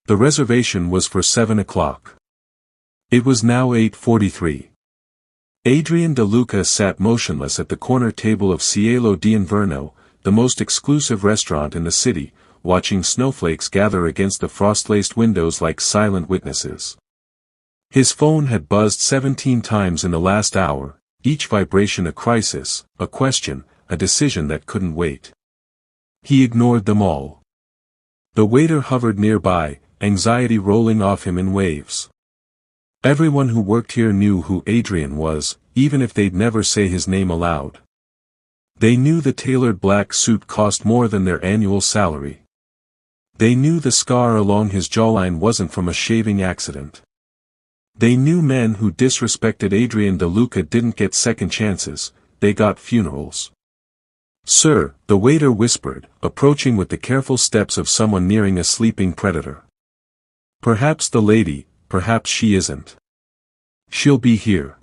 The reservation was for 7 o'clock. It was now 8:43. Adrian De Luca sat motionless at the corner table of Cielo d'Inverno, the most exclusive restaurant in the city, watching snowflakes gather against the frost-laced windows like silent witnesses. His phone had buzzed 17 times in the last hour, each vibration a crisis, a question, a decision that couldn't wait. He ignored them all. The waiter hovered nearby, anxiety rolling off him in waves. Everyone who worked here knew who Adrian was, even if they'd never say his name aloud. They knew the tailored black suit cost more than their annual salary. They knew the scar along his jawline wasn't from a shaving accident. They knew men who disrespected Adrian De Luca didn't get second chances, they got funerals. "Sir," the waiter whispered, approaching with the careful steps of someone nearing a sleeping predator. "Perhaps the lady, perhaps she isn't. She'll be here."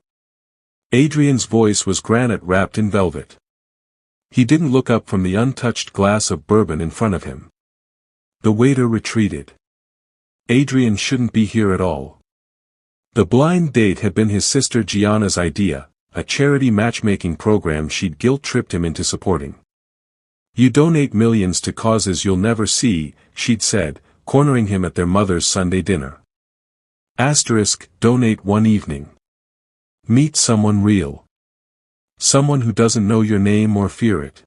Adrian's voice was granite wrapped in velvet. He didn't look up from the untouched glass of bourbon in front of him. The waiter retreated. Adrian shouldn't be here at all. The blind date had been his sister Gianna's idea, a charity matchmaking program she'd guilt-tripped him into supporting. "You donate millions to causes you'll never see," she'd said, cornering him at their mother's Sunday dinner. Donate one evening. Meet someone real. Someone who doesn't know your name or fear it.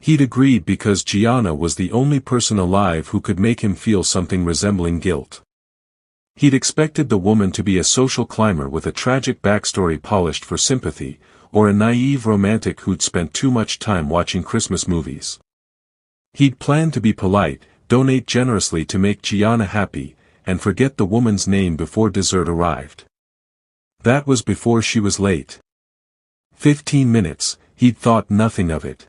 He'd agreed because Gianna was the only person alive who could make him feel something resembling guilt. He'd expected the woman to be a social climber with a tragic backstory polished for sympathy, or a naive romantic who'd spent too much time watching Christmas movies. He'd planned to be polite, donate generously to make Gianna happy, and forget the woman's name before dessert arrived. That was before she was late. 15 minutes, he'd thought nothing of it.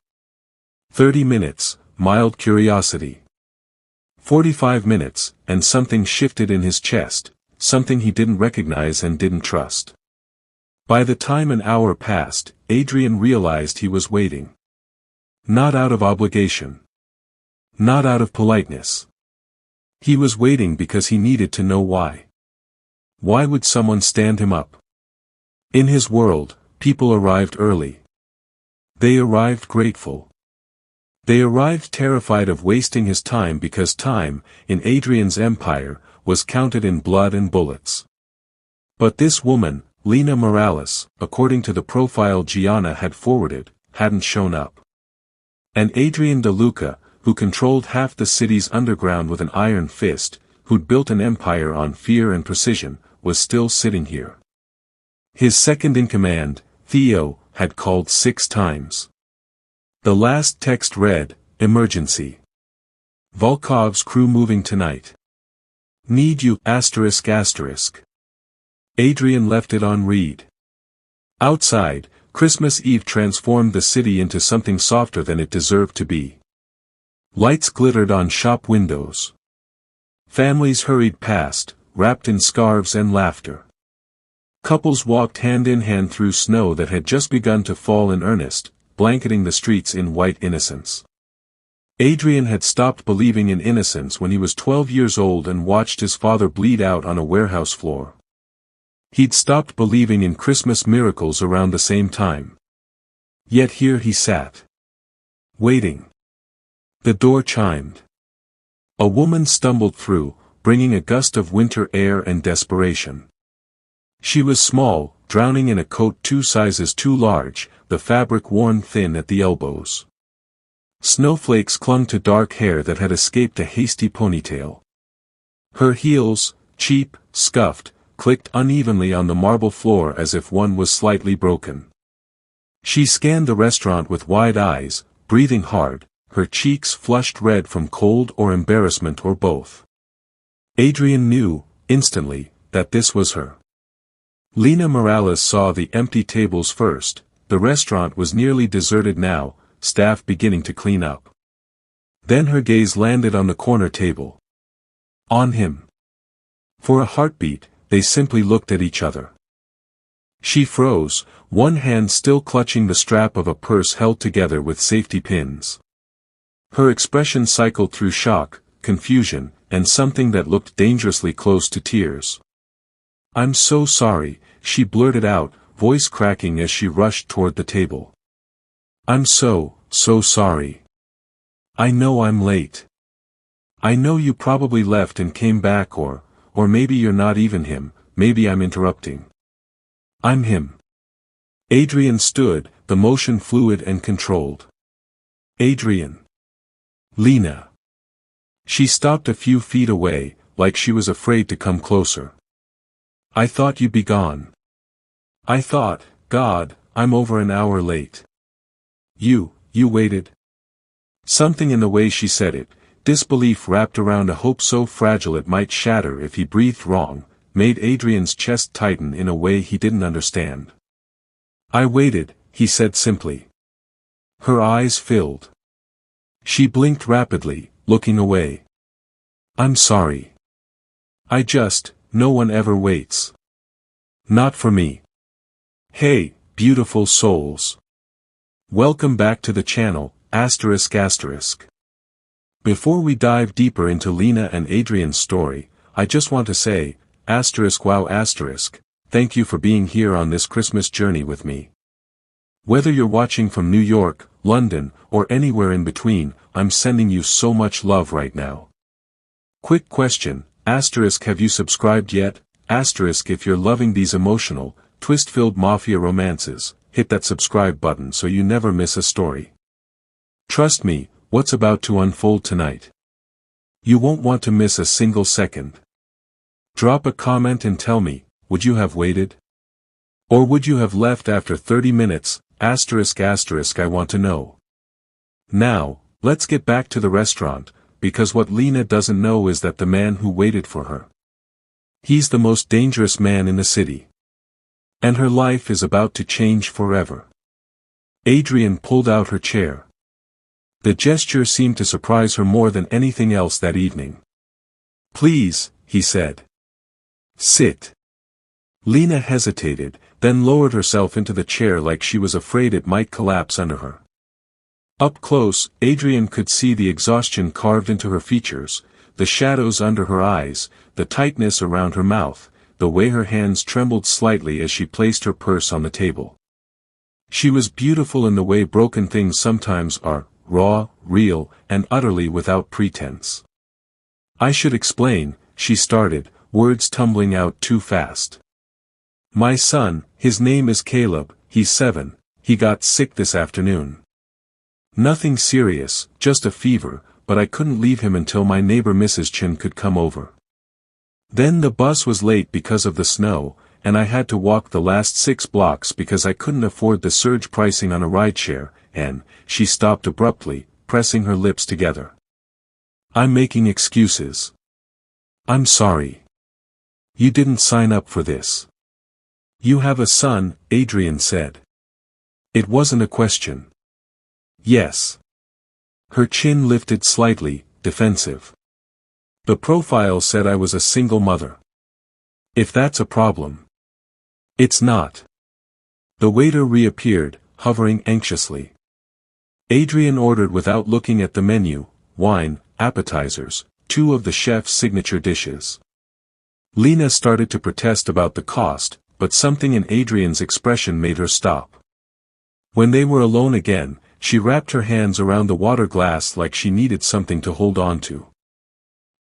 30 minutes, mild curiosity. 45 minutes, and something shifted in his chest, something he didn't recognize and didn't trust. By the time an hour passed, Adrian realized he was waiting. Not out of obligation. Not out of politeness. He was waiting because he needed to know why. Why would someone stand him up? In his world, people arrived early. They arrived grateful. They arrived terrified of wasting his time because time, in Adrian's empire, was counted in blood and bullets. But this woman, Lena Morales, according to the profile Gianna had forwarded, hadn't shown up. And Adrian De Luca, who controlled half the city's underground with an iron fist, who'd built an empire on fear and precision, was still sitting here. His second-in-command, Theo, had called 6 times. The last text read, "Emergency. Volkov's crew moving tonight. Need you, ****. Adrian left it on read. Outside, Christmas Eve transformed the city into something softer than it deserved to be. Lights glittered on shop windows. Families hurried past, wrapped in scarves and laughter. Couples walked hand in hand through snow that had just begun to fall in earnest, blanketing the streets in white innocence. Adrian had stopped believing in innocence when he was 12 years old and watched his father bleed out on a warehouse floor. He'd stopped believing in Christmas miracles around the same time. Yet here he sat. Waiting. The door chimed. A woman stumbled through, bringing a gust of winter air and desperation. She was small, drowning in a coat 2 sizes too large, the fabric worn thin at the elbows. Snowflakes clung to dark hair that had escaped a hasty ponytail. Her heels, cheap, scuffed, clicked unevenly on the marble floor as if one was slightly broken. She scanned the restaurant with wide eyes, breathing hard, her cheeks flushed red from cold or embarrassment or both. Adrian knew, instantly, that this was her. Lena Morales saw the empty tables first. The restaurant was nearly deserted now, staff beginning to clean up. Then her gaze landed on the corner table. On him. For a heartbeat, they simply looked at each other. She froze, one hand still clutching the strap of a purse held together with safety pins. Her expression cycled through shock, confusion, and something that looked dangerously close to tears. "I'm so sorry," she blurted out, voice cracking as she rushed toward the table. "I'm so sorry. I know I'm late. I know you probably left and came back or maybe you're not even him, maybe I'm interrupting. I'm him." Adrian stood, the motion fluid and controlled. "Adrian." "Lena." She stopped a few feet away, like she was afraid to come closer. "I thought you'd be gone. I thought, God, I'm over an hour late." You waited?" Something in the way she said it, disbelief wrapped around a hope so fragile it might shatter if he breathed wrong, made Adrian's chest tighten in a way he didn't understand. "I waited," he said simply. Her eyes filled. She blinked rapidly, looking away. "I'm sorry. No one ever waits. Not for me." Hey, beautiful souls. Welcome back to the channel, ***. Before we dive deeper into Lena and Adrian's story, I just want to say, **wow**, thank you for being here on this Christmas journey with me. Whether you're watching from New York, London, or anywhere in between, I'm sending you so much love right now. Quick question, have you subscribed yet? If you're loving these emotional, twist-filled mafia romances, hit that subscribe button so you never miss a story. Trust me, what's about to unfold tonight? You won't want to miss a single second. Drop a comment and tell me, would you have waited? Or would you have left after 30 minutes, ***, I want to know. Now, let's get back to the restaurant, because what Lena doesn't know is that the man who waited for her. He's the most dangerous man in the city. And her life is about to change forever. Adrian pulled out her chair. The gesture seemed to surprise her more than anything else that evening. "Please," he said. "Sit." Lena hesitated, then lowered herself into the chair like she was afraid it might collapse under her. Up close, Adrian could see the exhaustion carved into her features, the shadows under her eyes, the tightness around her mouth, the way her hands trembled slightly as she placed her purse on the table. She was beautiful in the way broken things sometimes are, raw, real, and utterly without pretense. "I should explain," she started, words tumbling out too fast. "My son, his name is Caleb, he's 7, he got sick this afternoon. Nothing serious, just a fever, but I couldn't leave him until my neighbor Mrs. Chin could come over. Then the bus was late because of the snow, and I had to walk the last 6 blocks because I couldn't afford the surge pricing on a rideshare, and," she stopped abruptly, pressing her lips together. "I'm making excuses. I'm sorry. You didn't sign up for this. You have a son," Adrian said. It wasn't a question. "Yes." Her chin lifted slightly, defensive. "The profile said I was a single mother. If that's a problem." "It's not." The waiter reappeared, hovering anxiously. Adrian ordered without looking at the menu, wine, appetizers, 2 of the chef's signature dishes. Lena started to protest about the cost, but something in Adrian's expression made her stop. When they were alone again, she wrapped her hands around the water glass like she needed something to hold on to.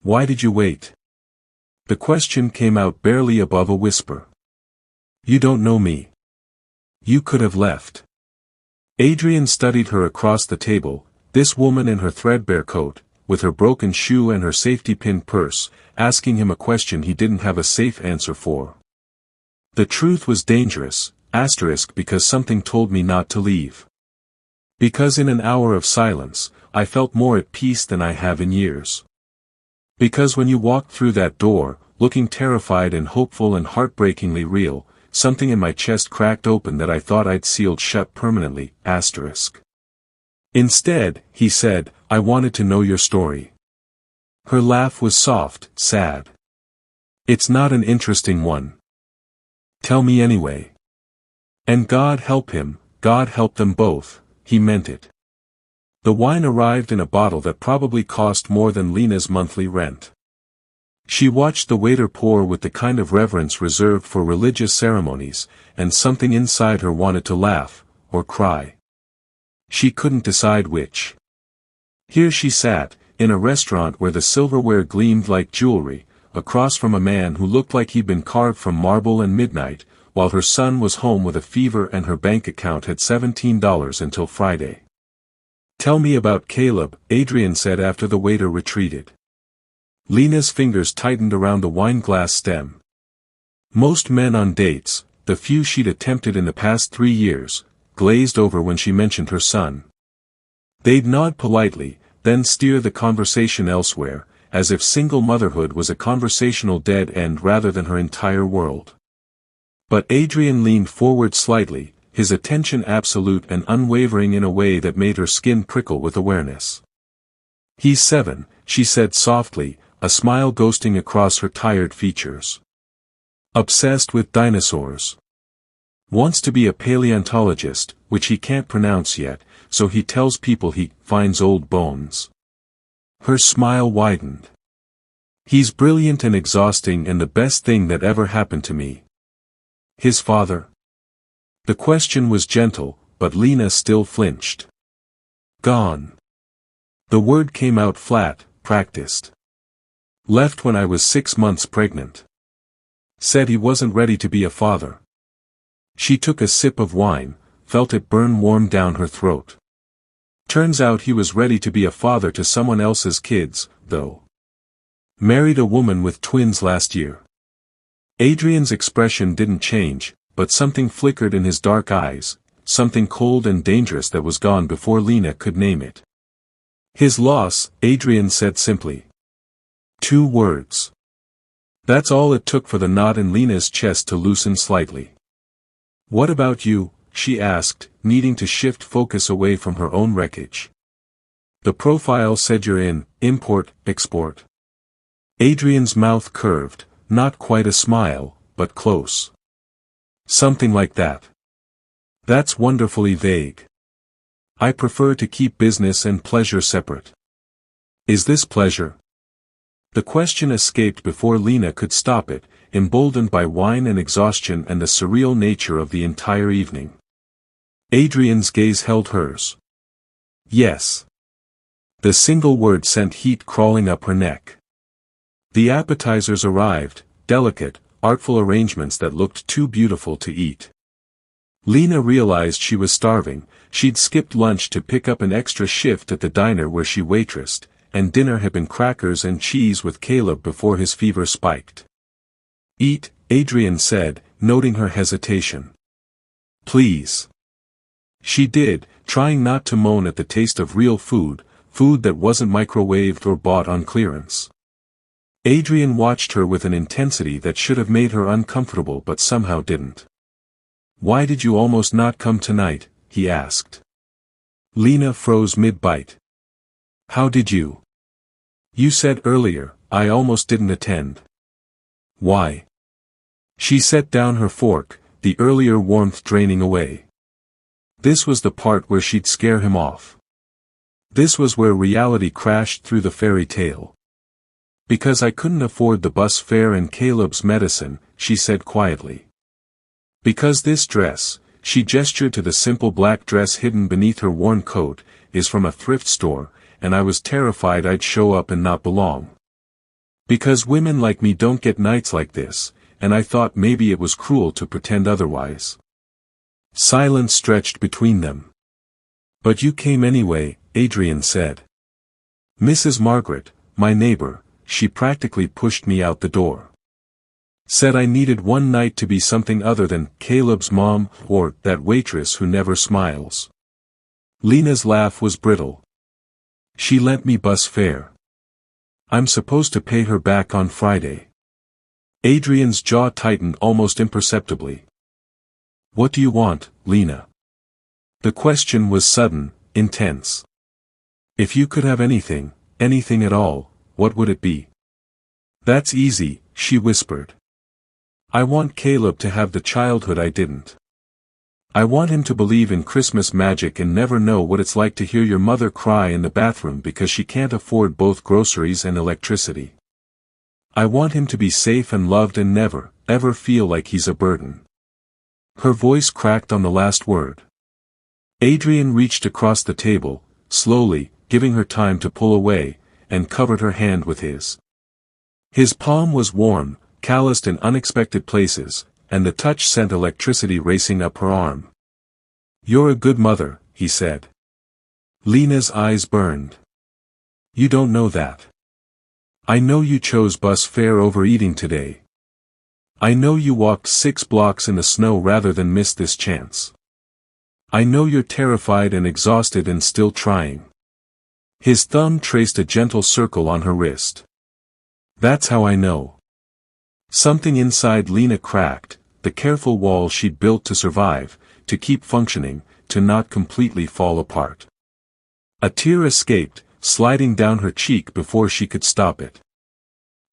"Why did you wait?" The question came out barely above a whisper. "You don't know me. You could have left." Adrian studied her across the table, this woman in her threadbare coat, with her broken shoe and her safety pin purse, asking him a question he didn't have a safe answer for. "The truth was dangerous, because something told me not to leave. Because in an hour of silence, I felt more at peace than I have in years. Because when you walked through that door, looking terrified and hopeful and heartbreakingly real, something in my chest cracked open that I thought I'd sealed shut permanently, ***. Instead," he said, "I wanted to know your story." Her laugh was soft, sad. "It's not an interesting one. Tell me anyway." And God help him, God help them both, he meant it. The wine arrived in a bottle that probably cost more than Lena's monthly rent. She watched the waiter pour with the kind of reverence reserved for religious ceremonies, and something inside her wanted to laugh, or cry. She couldn't decide which. Here she sat, in a restaurant where the silverware gleamed like jewelry, across from a man who looked like he'd been carved from marble and midnight, while her son was home with a fever and her bank account had $17 until Friday. "Tell me about Caleb," Adrian said after the waiter retreated. Lena's fingers tightened around the wine glass stem. Most men on dates, the few she'd attempted in the past 3 years, glazed over when she mentioned her son. They'd nod politely, then steer the conversation elsewhere, as if single motherhood was a conversational dead end rather than her entire world. But Adrian leaned forward slightly, his attention absolute and unwavering in a way that made her skin prickle with awareness. "He's 7, she said softly, a smile ghosting across her tired features. "Obsessed with dinosaurs. Wants to be a paleontologist, which he can't pronounce yet, so he tells people he finds old bones." Her smile widened. "He's brilliant and exhausting and the best thing that ever happened to me." His father? The question was gentle, but Lena still flinched. "Gone." The word came out flat, practiced. "Left when I was 6 months pregnant. Said he wasn't ready to be a father." She took a sip of wine, felt it burn warm down her throat. Turns out he was ready to be a father to someone else's kids, though. Married a woman with twins last year. Adrian's expression didn't change, but something flickered in his dark eyes, something cold and dangerous that was gone before Lena could name it. "His loss," Adrian said simply. 2 words. That's all it took for the knot in Lena's chest to loosen slightly. "What about you?" she asked, needing to shift focus away from her own wreckage. "The profile said you're in import-export." Adrian's mouth curved, not quite a smile, but close. "Something like that." "That's wonderfully vague. I prefer to keep business and pleasure separate." "Is this pleasure?" The question escaped before Lena could stop it, emboldened by wine and exhaustion and the surreal nature of the entire evening. Adrian's gaze held hers. "Yes." The single word sent heat crawling up her neck. The appetizers arrived, delicate, artful arrangements that looked too beautiful to eat. Lena realized she was starving. She'd skipped lunch to pick up an extra shift at the diner where she waitressed, and dinner had been crackers and cheese with Caleb before his fever spiked. "Eat," Adrian said, noting her hesitation. "Please." She did, trying not to moan at the taste of real food, food that wasn't microwaved or bought on clearance. Adrian watched her with an intensity that should have made her uncomfortable but somehow didn't. "Why did you almost not come tonight?" he asked. Lena froze mid-bite. "How did you? You said earlier, I almost didn't attend." "Why?" She set down her fork, the earlier warmth draining away. This was the part where she'd scare him off. This was where reality crashed through the fairy tale. "Because I couldn't afford the bus fare and Caleb's medicine," she said quietly. "Because this dress," she gestured to the simple black dress hidden beneath her worn coat, "is from a thrift store, and I was terrified I'd show up and not belong. Because women like me don't get nights like this, and I thought maybe it was cruel to pretend otherwise." Silence stretched between them. "But you came anyway," Adrian said. "Mrs. Margaret, my neighbor, she practically pushed me out the door. Said I needed one night to be something other than Caleb's mom or that waitress who never smiles." Lena's laugh was brittle. "She lent me bus fare. I'm supposed to pay her back on Friday." Adrian's jaw tightened almost imperceptibly. "What do you want, Lena?" The question was sudden, intense. "If you could have anything, anything at all, what would it be?" "That's easy," she whispered. "I want Caleb to have the childhood I didn't. I want him to believe in Christmas magic and never know what it's like to hear your mother cry in the bathroom because she can't afford both groceries and electricity. I want him to be safe and loved and never, ever feel like he's a burden." Her voice cracked on the last word. Adrian reached across the table, slowly, giving her time to pull away, and covered her hand with his. His palm was warm, calloused in unexpected places, and the touch sent electricity racing up her arm. "You're a good mother," he said. Lena's eyes burned. "You don't know that. I know you chose bus fare over eating today. I know you walked 6 blocks in the snow rather than miss this chance. I know you're terrified and exhausted and still trying." His thumb traced a gentle circle on her wrist. "That's how I know." Something inside Lena cracked, the careful wall she'd built to survive, to keep functioning, to not completely fall apart. A tear escaped, sliding down her cheek before she could stop it.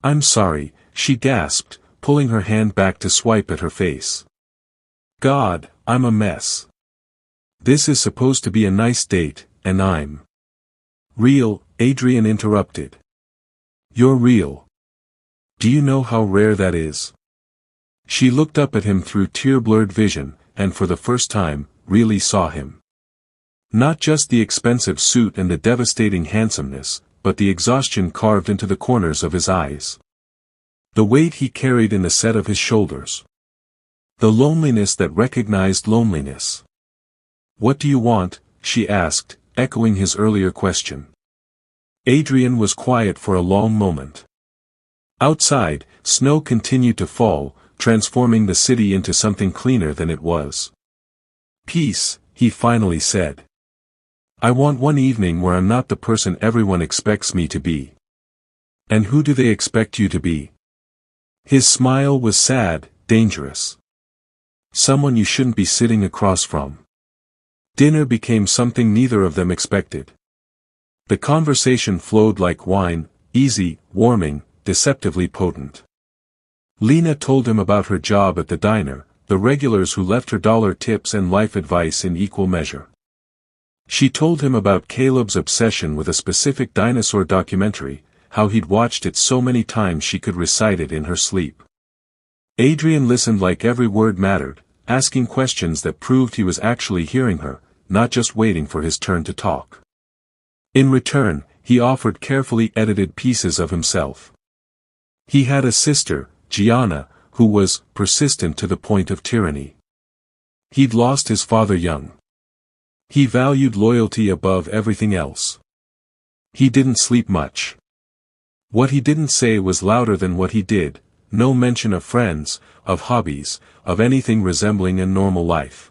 "I'm sorry," she gasped, pulling her hand back to swipe at her face. "God, I'm a mess. This is supposed to be a nice date, and I'm real," Adrian interrupted. "You're real. Do you know how rare that is?" She looked up at him through tear-blurred vision, and for the first time, really saw him. Not just the expensive suit and the devastating handsomeness, but the exhaustion carved into the corners of his eyes. The weight he carried in the set of his shoulders. The loneliness that recognized loneliness. "What do you want?" she asked, echoing his earlier question. Adrian was quiet for a long moment. Outside, snow continued to fall, transforming the city into something cleaner than it was. "Peace," he finally said. "I want one evening where I'm not the person everyone expects me to be." "And who do they expect you to be?" His smile was sad, dangerous. "Someone you shouldn't be sitting across from." Dinner became something neither of them expected. The conversation flowed like wine, easy, warming, deceptively potent. Lena told him about her job at the diner, the regulars who left her dollar tips and life advice in equal measure. She told him about Caleb's obsession with a specific dinosaur documentary, how he'd watched it so many times she could recite it in her sleep. Adrian listened like every word mattered, asking questions that proved he was actually hearing her, not just waiting for his turn to talk. In return, he offered carefully edited pieces of himself. He had a sister, Gianna, who was persistent to the point of tyranny. He'd lost his father young. He valued loyalty above everything else. He didn't sleep much. What he didn't say was louder than what he did, no mention of friends, of hobbies, of anything resembling a normal life.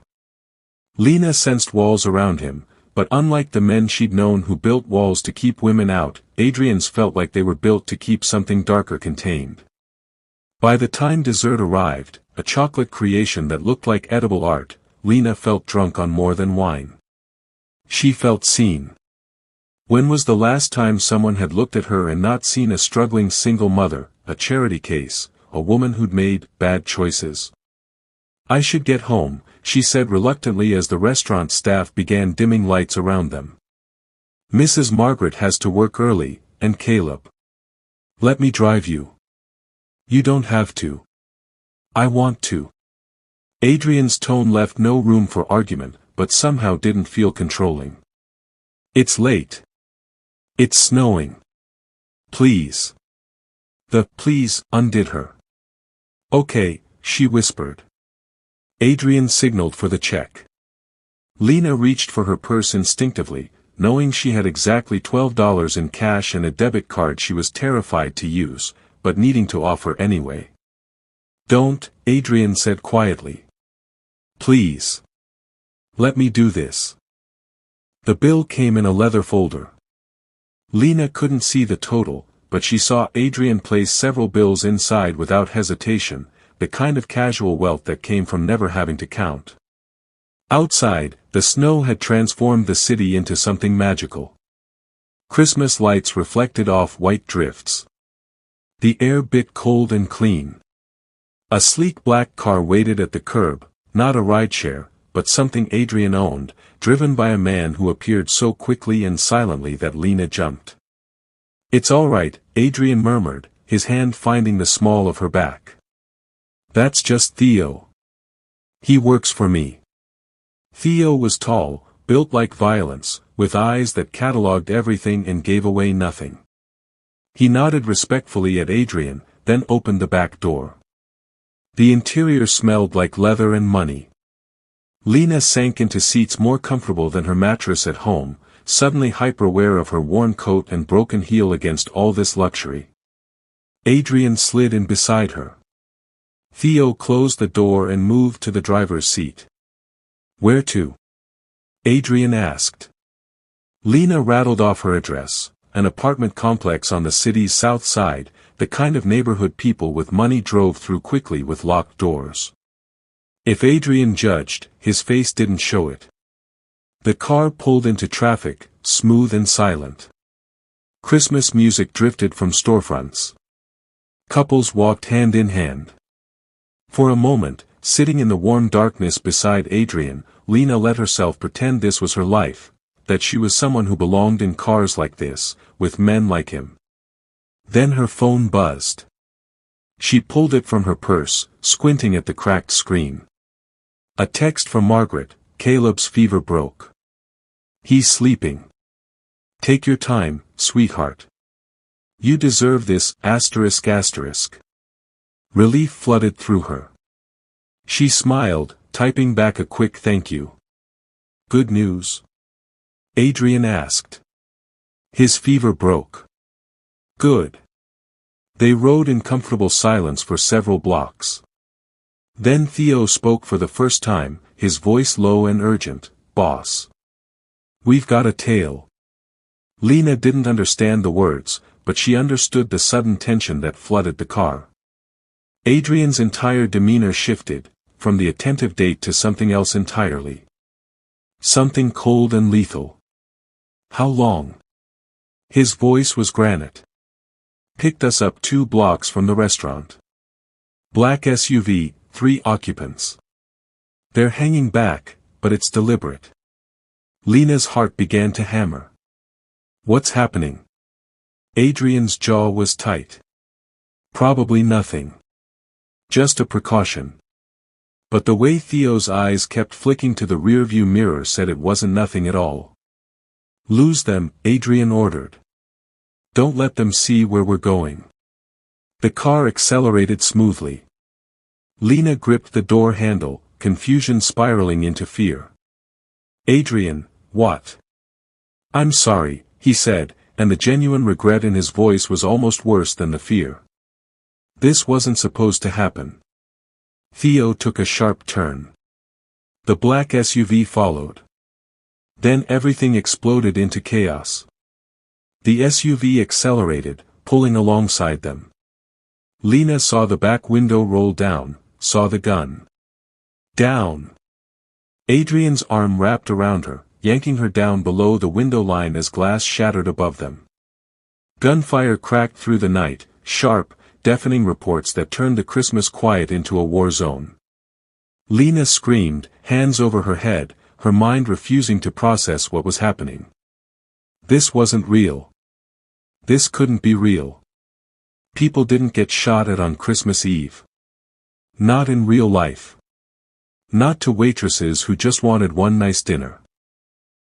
Lena sensed walls around him, but unlike the men she'd known who built walls to keep women out, Adrian's felt like they were built to keep something darker contained. By the time dessert arrived, a chocolate creation that looked like edible art, Lena felt drunk on more than wine. She felt seen. When was the last time someone had looked at her and not seen a struggling single mother, a charity case, a woman who'd made bad choices? "I should get home," she said reluctantly as the restaurant staff began dimming lights around them. "Mrs. Margaret has to work early, and Caleb. Let me drive you." "You don't have to." "I want to." Adrian's tone left no room for argument, but somehow didn't feel controlling. "It's late. It's snowing. Please." The "please" undid her. "Okay," she whispered. Adrian signaled for the check. Lena reached for her purse instinctively, knowing she had exactly $12 in cash and a debit card she was terrified to use, but needing to offer anyway. "Don't," Adrian said quietly. "Please. Let me do this." The bill came in a leather folder. Lena couldn't see the total, but she saw Adrian place several bills inside without hesitation, the kind of casual wealth that came from never having to count. Outside, the snow had transformed the city into something magical. Christmas lights reflected off white drifts. The air bit cold and clean. A sleek black car waited at the curb, not a rideshare, but something Adrian owned, driven by a man who appeared so quickly and silently that Lena jumped. "It's all right," Adrian murmured, his hand finding the small of her back. "That's just Theo. He works for me." Theo was tall, built like violence, with eyes that catalogued everything and gave away nothing. He nodded respectfully at Adrian, then opened the back door. The interior smelled like leather and money. Lena sank into seats more comfortable than her mattress at home, suddenly hyper-aware of her worn coat and broken heel against all this luxury. Adrian slid in beside her. Theo closed the door and moved to the driver's seat. "Where to?" Adrian asked. Lena rattled off her address, an apartment complex on the city's south side, the kind of neighborhood people with money drove through quickly with locked doors. If Adrian judged, his face didn't show it. The car pulled into traffic, smooth and silent. Christmas music drifted from storefronts. Couples walked hand in hand. For a moment, sitting in the warm darkness beside Adrian, Lena let herself pretend this was her life, that she was someone who belonged in cars like this, with men like him. Then her phone buzzed. She pulled it from her purse, squinting at the cracked screen. A text from Margaret: "Caleb's fever broke. He's sleeping. Take your time, sweetheart. You deserve this, ****. Relief flooded through her. She smiled, typing back a quick thank you. "Good news?" Adrian asked. "His fever broke." "Good." They rode in comfortable silence for several blocks. Then Theo spoke for the first time, his voice low and urgent: "Boss. We've got a tale." Lena didn't understand the words, but she understood the sudden tension that flooded the car. Adrian's entire demeanor shifted, from the attentive date to something else entirely. Something cold and lethal. "How long?" His voice was granite. "Picked us up 2 blocks from the restaurant. Black SUV, 3 occupants. They're hanging back, but it's deliberate." Lena's heart began to hammer. "What's happening?" Adrian's jaw was tight. "Probably nothing. Just a precaution." But the way Theo's eyes kept flicking to the rearview mirror said it wasn't nothing at all. "Lose them," Adrian ordered. "Don't let them see where we're going." The car accelerated smoothly. Lena gripped the door handle, confusion spiraling into fear. "Adrian, what?" "I'm sorry," he said, and the genuine regret in his voice was almost worse than the fear. "This wasn't supposed to happen." Theo took a sharp turn. The black SUV followed. Then everything exploded into chaos. The SUV accelerated, pulling alongside them. Lena saw the back window roll down, saw the gun. Down. Adrian's arm wrapped around her, yanking her down below the window line as glass shattered above them. Gunfire cracked through the night, sharp, deafening reports that turned the Christmas quiet into a war zone. Lena screamed, hands over her head, her mind refusing to process what was happening. This wasn't real. This couldn't be real. People didn't get shot at on Christmas Eve. Not in real life. Not to waitresses who just wanted one nice dinner.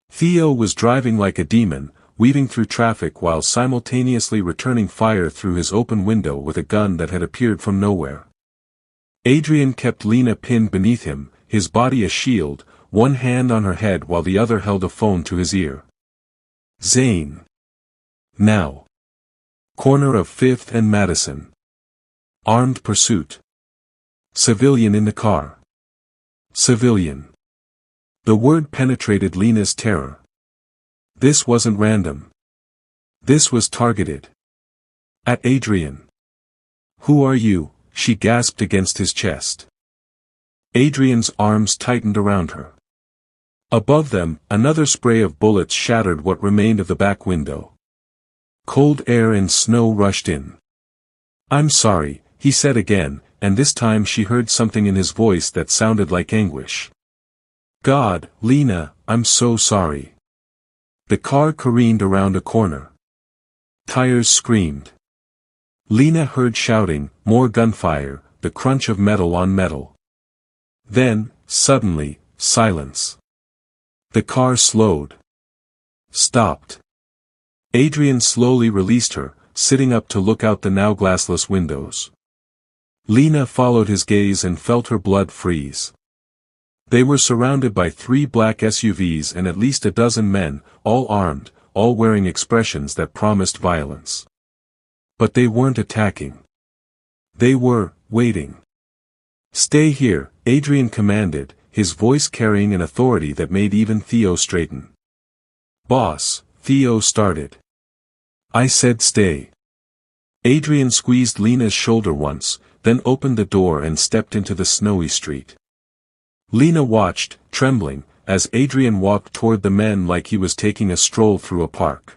Theo was driving like a demon, weaving through traffic while simultaneously returning fire through his open window with a gun that had appeared from nowhere. Adrian kept Lena pinned beneath him, his body a shield, one hand on her head while the other held a phone to his ear. "Zane. Now. Corner of 5th and Madison. Armed pursuit. Civilian in the car. Civilian." The word penetrated Lena's terror. This wasn't random. This was targeted. At Adrian. "Who are you?" she gasped against his chest. Adrian's arms tightened around her. Above them, another spray of bullets shattered what remained of the back window. Cold air and snow rushed in. "I'm sorry," he said again, and this time she heard something in his voice that sounded like anguish. God, Lena, I'm so sorry. The car careened around a corner. Tires screamed. Lena heard shouting, more gunfire, the crunch of metal on metal. Then, suddenly, silence. The car slowed. Stopped. Adrian slowly released her, sitting up to look out the now glassless windows. Lena followed his gaze and felt her blood freeze. They were surrounded by 3 black SUVs and at least a dozen men, all armed, all wearing expressions that promised violence. But they weren't attacking. They were waiting. Stay here, Adrian commanded, his voice carrying an authority that made even Theo straighten. Boss, Theo started. I said stay. Adrian squeezed Lena's shoulder once, then opened the door and stepped into the snowy street. Lena watched, trembling, as Adrian walked toward the men like he was taking a stroll through a park.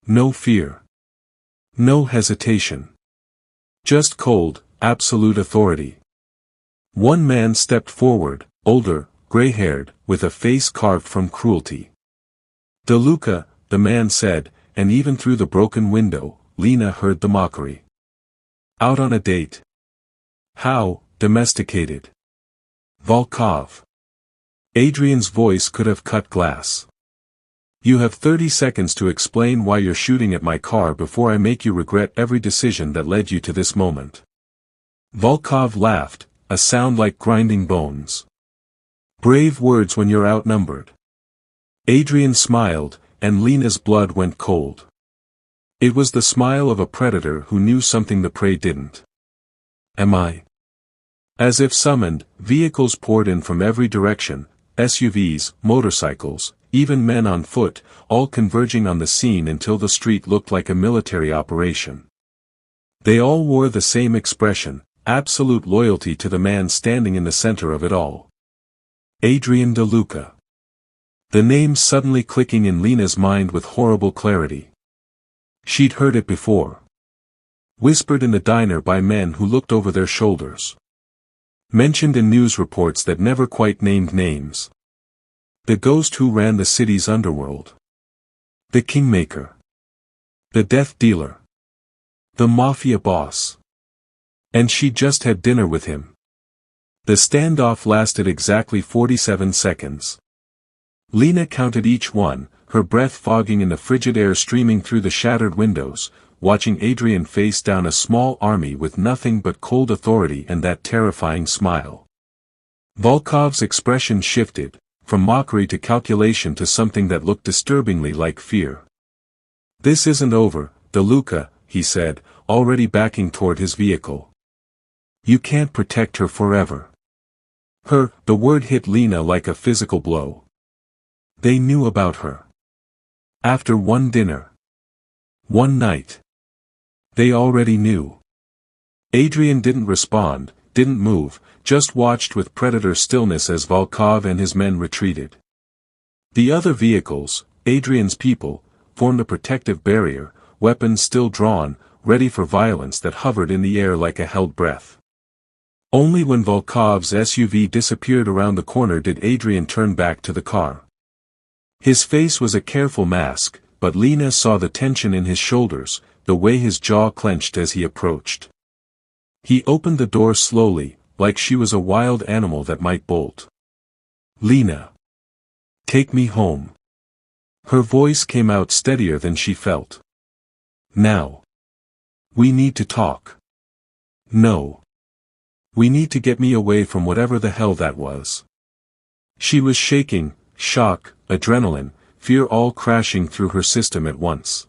No fear. No hesitation. Just cold, absolute authority. One man stepped forward, older, gray-haired, with a face carved from cruelty. De Luca, the man said, and even through the broken window, Lena heard the mockery. Out on a date. How, domesticated. Volkov. Adrian's voice could have cut glass. You have 30 seconds to explain why you're shooting at my car before I make you regret every decision that led you to this moment. Volkov laughed, a sound like grinding bones. Brave words when you're outnumbered. Adrian smiled, and Lena's blood went cold. It was the smile of a predator who knew something the prey didn't. Am I? As if summoned, vehicles poured in from every direction, SUVs, motorcycles, even men on foot, all converging on the scene until the street looked like a military operation. They all wore the same expression, absolute loyalty to the man standing in the center of it all. Adrian De Luca. The name suddenly clicking in Lena's mind with horrible clarity. She'd heard it before. Whispered in the diner by men who looked over their shoulders. Mentioned in news reports that never quite named names. The ghost who ran the city's underworld. The kingmaker. The death dealer. The mafia boss. And she just had dinner with him. The standoff lasted exactly 47 seconds. Lena counted each one, her breath fogging in the frigid air streaming through the shattered windows, watching Adrian face down a small army with nothing but cold authority and that terrifying smile. Volkov's expression shifted, from mockery to calculation to something that looked disturbingly like fear. This isn't over, De Luca, he said, already backing toward his vehicle. You can't protect her forever. The word hit Lena like a physical blow. They knew about her. After one dinner. One night. They already knew. Adrian didn't respond, didn't move, just watched with predator stillness as Volkov and his men retreated. The other vehicles, Adrian's people, formed a protective barrier, weapons still drawn, ready for violence that hovered in the air like a held breath. Only when Volkov's SUV disappeared around the corner did Adrian turn back to the car. His face was a careful mask, but Lena saw the tension in his shoulders, the way his jaw clenched as he approached. He opened the door slowly, like she was a wild animal that might bolt. Lena. Take me home. Her voice came out steadier than she felt. Now. We need to talk. No. We need to get me away from whatever the hell that was. She was shaking, shock, adrenaline, fear all crashing through her system at once.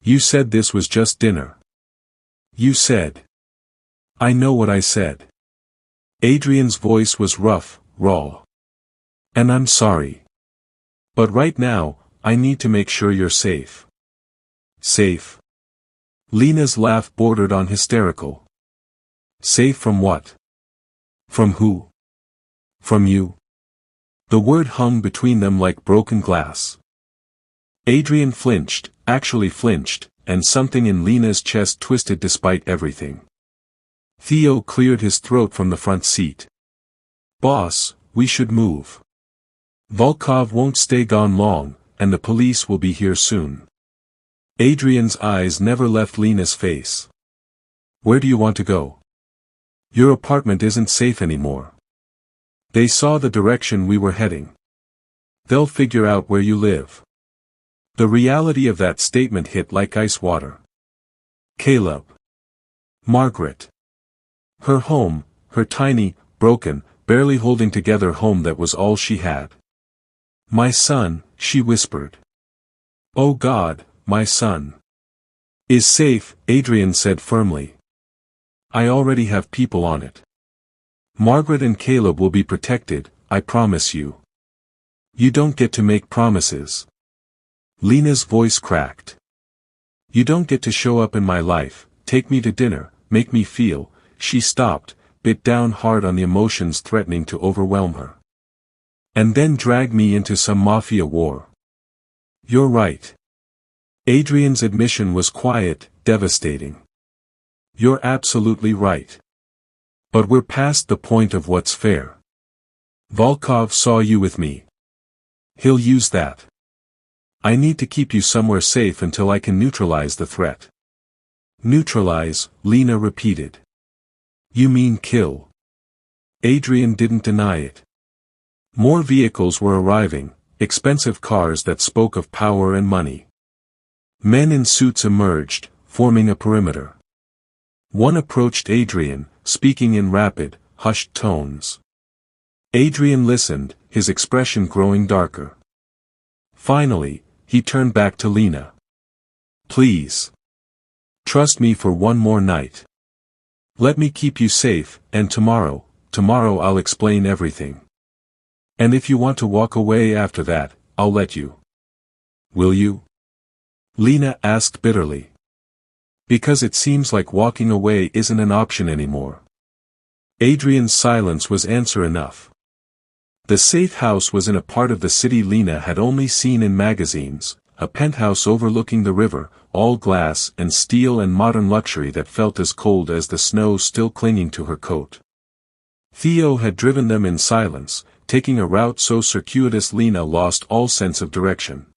You said this was just dinner. You said. I know what I said. Adrian's voice was rough, raw. And I'm sorry. But right now, I need to make sure you're safe. Safe? Lena's laugh bordered on hysterical. Safe from what? From who? From you? The word hung between them like broken glass. Adrian flinched, actually flinched, and something in Lena's chest twisted despite everything. Theo cleared his throat from the front seat. Boss, we should move. Volkov won't stay gone long, and the police will be here soon. Adrian's eyes never left Lena's face. Where do you want to go? Your apartment isn't safe anymore. They saw the direction we were heading. They'll figure out where you live. The reality of that statement hit like ice water. Caleb. Margaret. Her home, her tiny, broken, barely holding together home that was all she had. My son, she whispered. Oh God, my son. Is safe, Adrian said firmly. I already have people on it. Margaret and Caleb will be protected, I promise you. You don't get to make promises. Lena's voice cracked. You don't get to show up in my life, take me to dinner, make me feel. She stopped, bit down hard on the emotions threatening to overwhelm her. And then drag me into some mafia war. You're right. Adrian's admission was quiet, devastating. You're absolutely right. But we're past the point of what's fair. Volkov saw you with me. He'll use that. I need to keep you somewhere safe until I can neutralize the threat. Neutralize, Lena repeated. You mean kill. Adrian didn't deny it. More vehicles were arriving, expensive cars that spoke of power and money. Men in suits emerged, forming a perimeter. One approached Adrian, speaking in rapid, hushed tones. Adrian listened, his expression growing darker. Finally, he turned back to Lena. Please. Trust me for one more night. Let me keep you safe, and tomorrow I'll explain everything. And if you want to walk away after that, I'll let you. Will you? Lena asked bitterly. Because it seems like walking away isn't an option anymore. Adrian's silence was answer enough. The safe house was in a part of the city Lena had only seen in magazines, a penthouse overlooking the river, all glass and steel and modern luxury that felt as cold as the snow still clinging to her coat. Theo had driven them in silence, taking a route so circuitous Lena lost all sense of direction.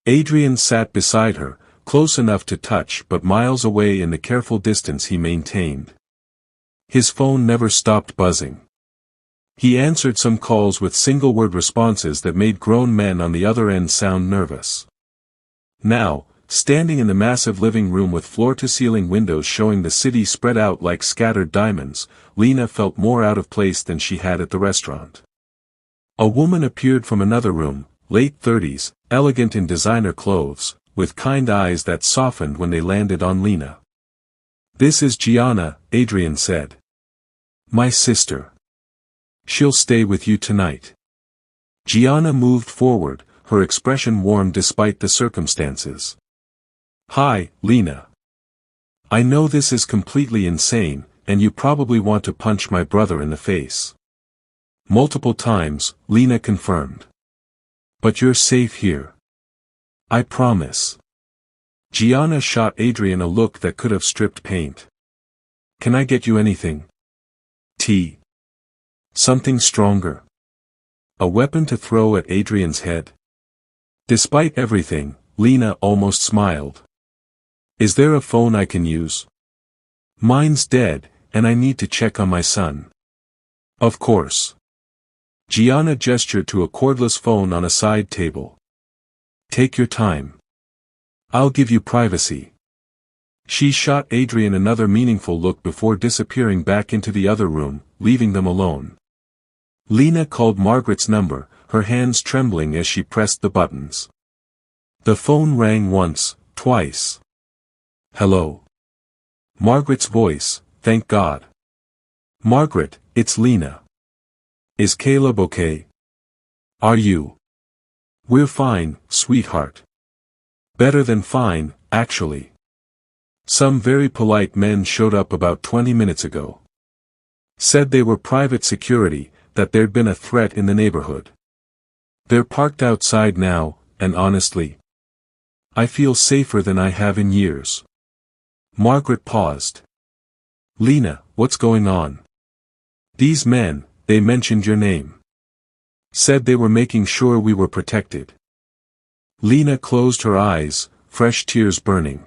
Adrian sat beside her, close enough to touch but miles away in the careful distance he maintained. His phone never stopped buzzing. He answered some calls with single-word responses that made grown men on the other end sound nervous. Now, standing in the massive living room with floor-to-ceiling windows showing the city spread out like scattered diamonds, Lena felt more out of place than she had at the restaurant. A woman appeared from another room, late 30s, elegant in designer clothes, with kind eyes that softened when they landed on Lena. This is Gianna, Adrian said. My sister. She'll stay with you tonight. Gianna moved forward, her expression warm despite the circumstances. Hi, Lena. I know this is completely insane, and you probably want to punch my brother in the face. Multiple times, Lena confirmed. But you're safe here. I promise. Gianna shot Adrian a look that could have stripped paint. Can I get you anything? Tea. Something stronger. A weapon to throw at Adrian's head? Despite everything, Lena almost smiled. Is there a phone I can use? Mine's dead, and I need to check on my son. Of course. Gianna gestured to a cordless phone on a side table. Take your time. I'll give you privacy. She shot Adrian another meaningful look before disappearing back into the other room, leaving them alone. Lena called Margaret's number, her hands trembling as she pressed the buttons. The phone rang once, twice. Hello. Margaret's voice, thank God. Margaret, it's Lena. Is Caleb okay? Are you? We're fine, sweetheart. Better than fine, actually. Some very polite men showed up about 20 minutes ago. Said they were private security, that there'd been a threat in the neighborhood. They're parked outside now, and honestly, I feel safer than I have in years. Margaret paused. Lena, what's going on? These men, they mentioned your name. Said they were making sure we were protected. Lena closed her eyes, fresh tears burning.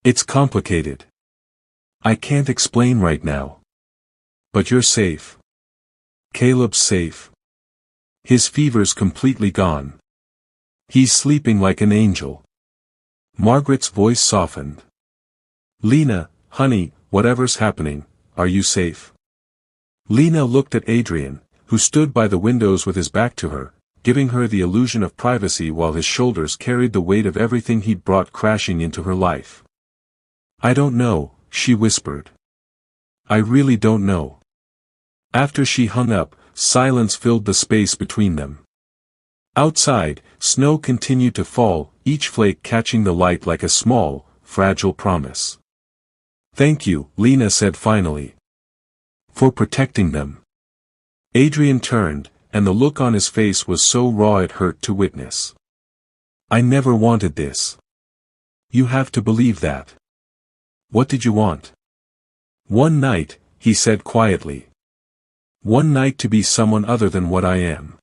It's complicated. I can't explain right now. But you're safe. Caleb's safe. His fever's completely gone. He's sleeping like an angel. Margaret's voice softened. Lena, honey, whatever's happening, are you safe? Lena looked at Adrian, who stood by the windows with his back to her, giving her the illusion of privacy while his shoulders carried the weight of everything he'd brought crashing into her life. I don't know, she whispered. I really don't know. After she hung up, silence filled the space between them. Outside, snow continued to fall, each flake catching the light like a small, fragile promise. Thank you, Lena said finally. For protecting them. Adrian turned, and the look on his face was so raw it hurt to witness. I never wanted this. You have to believe that. What did you want? One night, he said quietly. One night to be someone other than what I am.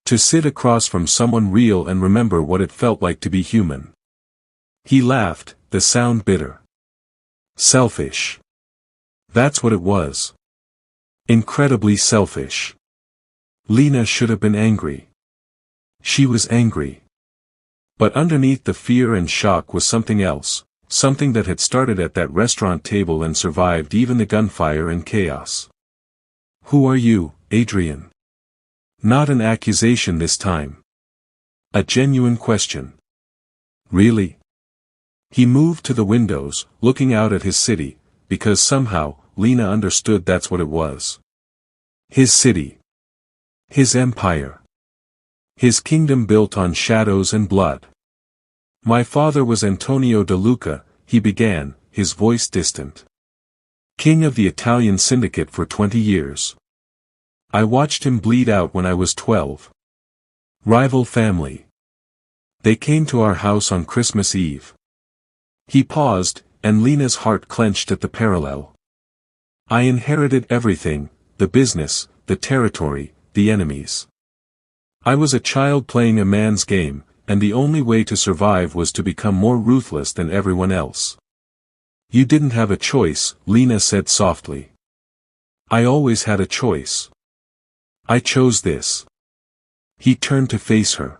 To sit across from someone real and remember what it felt like to be human. He laughed, the sound bitter. Selfish. That's what it was. Incredibly selfish. Lena should have been angry. She was angry. But underneath the fear and shock was something else, something that had started at that restaurant table and survived even the gunfire and chaos. Who are you, Adrian? Not an accusation this time. A genuine question. Really? He moved to the windows, looking out at his city, because somehow, Lena understood that's what it was. His city. His empire. His kingdom built on shadows and blood. My father was Antonio De Luca, he began, his voice distant. King of the Italian syndicate for 20 years. I watched him bleed out when I was 12. Rival family. They came to our house on Christmas Eve. He paused, and Lena's heart clenched at the parallel. I inherited everything, the business, the territory, the enemies. I was a child playing a man's game, and the only way to survive was to become more ruthless than everyone else. You didn't have a choice, Lena said softly. I always had a choice. I chose this. He turned to face her.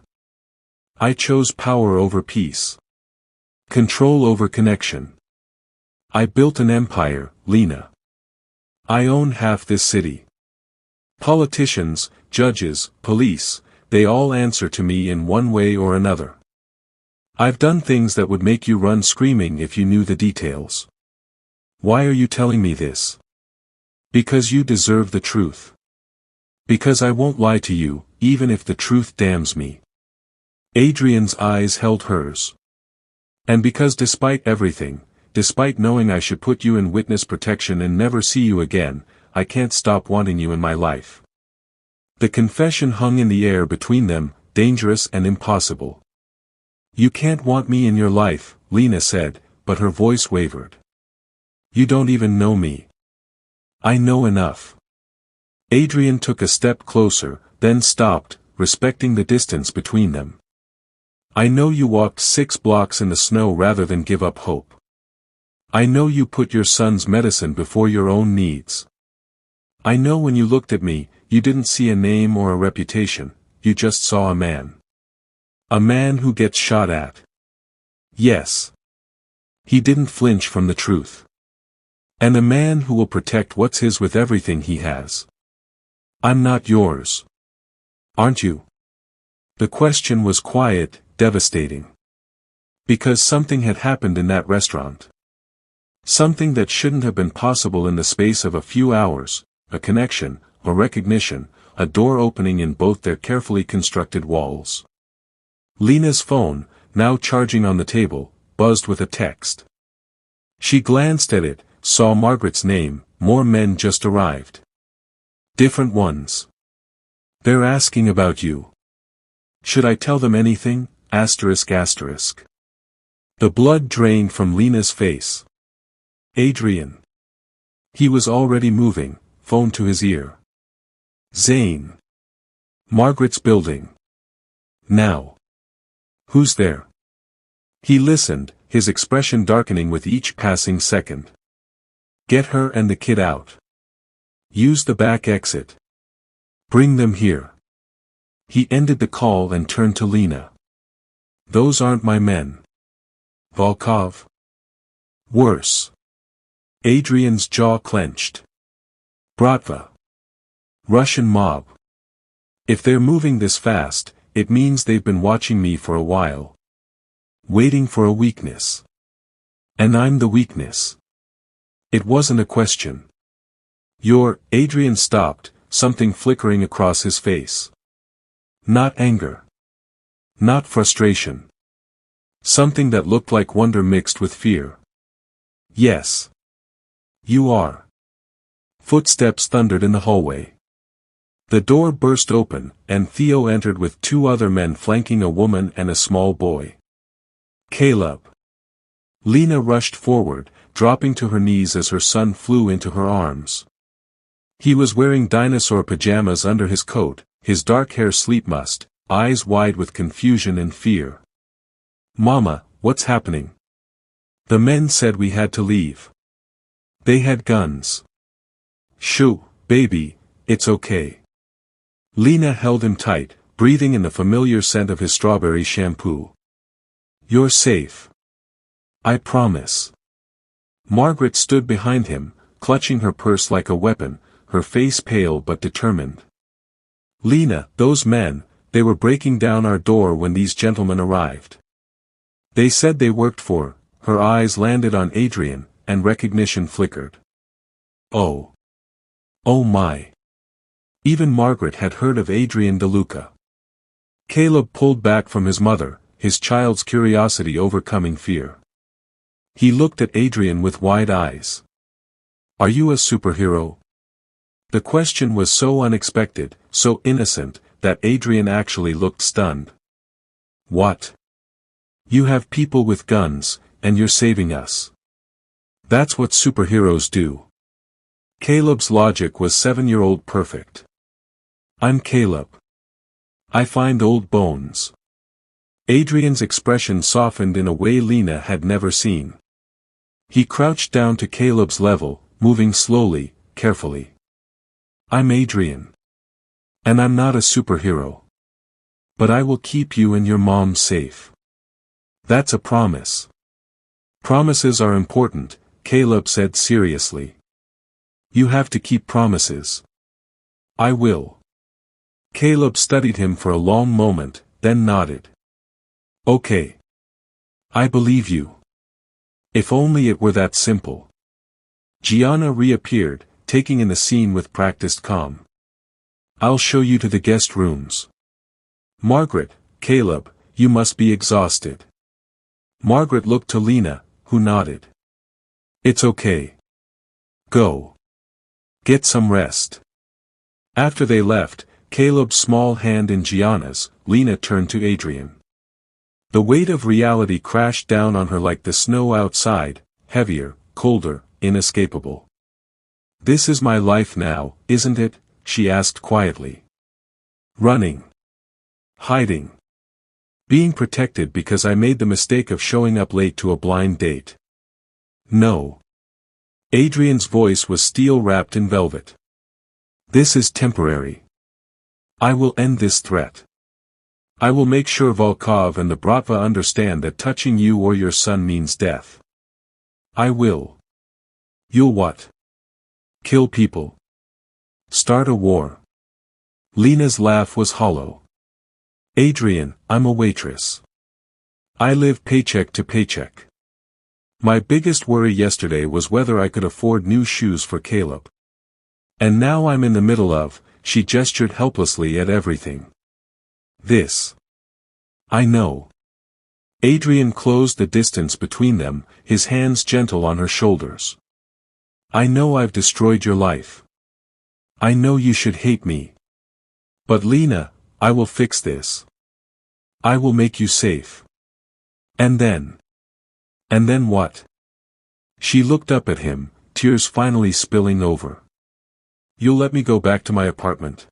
I chose power over peace. Control over connection. I built an empire, Lena. I own half this city. Politicians, judges, police, they all answer to me in one way or another. I've done things that would make you run screaming if you knew the details. Why are you telling me this? Because you deserve the truth. Because I won't lie to you, even if the truth damns me. Adrian's eyes held hers. And because despite everything, despite knowing I should put you in witness protection and never see you again, I can't stop wanting you in my life. The confession hung in the air between them, dangerous and impossible. You can't want me in your life, Lena said, but her voice wavered. You don't even know me. I know enough. Adrian took a step closer, then stopped, respecting the distance between them. I know you walked 6 blocks in the snow rather than give up hope. I know you put your son's medicine before your own needs. I know when you looked at me, you didn't see a name or a reputation, you just saw a man. A man who gets shot at. Yes. He didn't flinch from the truth. And a man who will protect what's his with everything he has. I'm not yours. Aren't you? The question was quiet, devastating. Because something had happened in that restaurant. Something that shouldn't have been possible in the space of a few hours, a connection, a recognition, a door opening in both their carefully constructed walls. Lena's phone, now charging on the table, buzzed with a text. She glanced at it, saw Margaret's name, more men just arrived. Different ones. They're asking about you. Should I tell them anything? Asterisk asterisk. The blood drained from Lena's face. Adrian. He was already moving, phone to his ear. Zane. Margaret's building. Now. Who's there? He listened, his expression darkening with each passing second. Get her and the kid out. Use the back exit. Bring them here. He ended the call and turned to Lena. Those aren't my men. Volkov? Worse. Adrian's jaw clenched. Bratva. Russian mob. If they're moving this fast, it means they've been watching me for a while. Waiting for a weakness. And I'm the weakness. It wasn't a question. Adrian stopped, something flickering across his face. Not anger. Not frustration. Something that looked like wonder mixed with fear. Yes. You are. Footsteps thundered in the hallway. The door burst open, and Theo entered with two other men flanking a woman and a small boy. Caleb. Lena rushed forward, dropping to her knees as her son flew into her arms. He was wearing dinosaur pajamas under his coat, his dark hair sleep-mussed, eyes wide with confusion and fear. Mama, what's happening? The men said we had to leave. They had guns. Shoo, baby, it's okay. Lena held him tight, breathing in the familiar scent of his strawberry shampoo. You're safe. I promise. Margaret stood behind him, clutching her purse like a weapon, her face pale but determined. Lena, those men, they were breaking down our door when these gentlemen arrived. They said they worked for, her eyes landed on Adrian, and recognition flickered. Oh. Oh my. Even Margaret had heard of Adrian De Luca. Caleb pulled back from his mother, his child's curiosity overcoming fear. He looked at Adrian with wide eyes. Are you a superhero? The question was so unexpected, so innocent, that Adrian actually looked stunned. What? You have people with guns, and you're saving us. That's what superheroes do. Caleb's logic was 7-year-old perfect. I'm Caleb. I find old bones. Adrian's expression softened in a way Lena had never seen. He crouched down to Caleb's level, moving slowly, carefully. I'm Adrian. And I'm not a superhero. But I will keep you and your mom safe. That's a promise. Promises are important, Caleb said seriously. You have to keep promises. I will. Caleb studied him for a long moment, then nodded. Okay. I believe you. If only it were that simple. Gianna reappeared, taking in the scene with practiced calm. I'll show you to the guest rooms. Margaret, Caleb, you must be exhausted. Margaret looked to Lena, who nodded. It's okay. Go. Get some rest. After they left, Caleb's small hand in Gianna's, Lena turned to Adrian. The weight of reality crashed down on her like the snow outside, heavier, colder, inescapable. This is my life now, isn't it? She asked quietly. Running. Hiding. Being protected because I made the mistake of showing up late to a blind date. No. Adrian's voice was steel wrapped in velvet. This is temporary. I will end this threat. I will make sure Volkov and the Bratva understand that touching you or your son means death. I will. You'll what? Kill people. Start a war. Lena's laugh was hollow. Adrian, I'm a waitress. I live paycheck to paycheck. My biggest worry yesterday was whether I could afford new shoes for Caleb. And now I'm in the middle of, she gestured helplessly at everything. This. I know. Adrian closed the distance between them, his hands gentle on her shoulders. I know I've destroyed your life. I know you should hate me. But Lena, I will fix this. I will make you safe. And then? And then what? She looked up at him, tears finally spilling over. You'll let me go back to my apartment.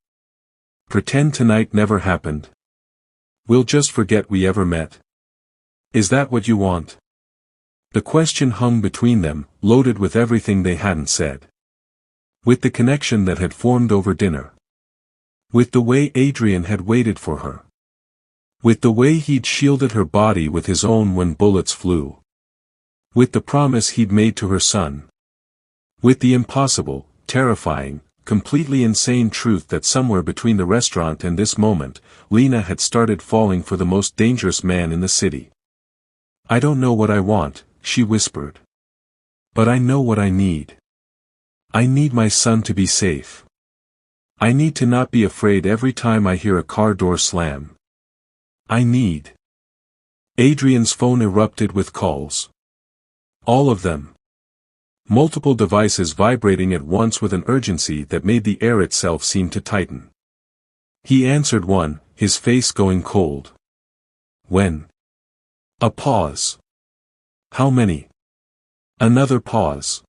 Pretend tonight never happened. We'll just forget we ever met. Is that what you want? The question hung between them, loaded with everything they hadn't said. With the connection that had formed over dinner. With the way Adrian had waited for her. With the way he'd shielded her body with his own when bullets flew. With the promise he'd made to her son. With the impossible, terrifying, completely insane truth that somewhere between the restaurant and this moment, Lena had started falling for the most dangerous man in the city. I don't know what I want, she whispered. But I know what I need. I need my son to be safe. I need to not be afraid every time I hear a car door slam. I need. Adrian's phone erupted with calls. All of them. Multiple devices vibrating at once with an urgency that made the air itself seem to tighten. He answered one, his face going cold. When? A pause. How many? Another pause.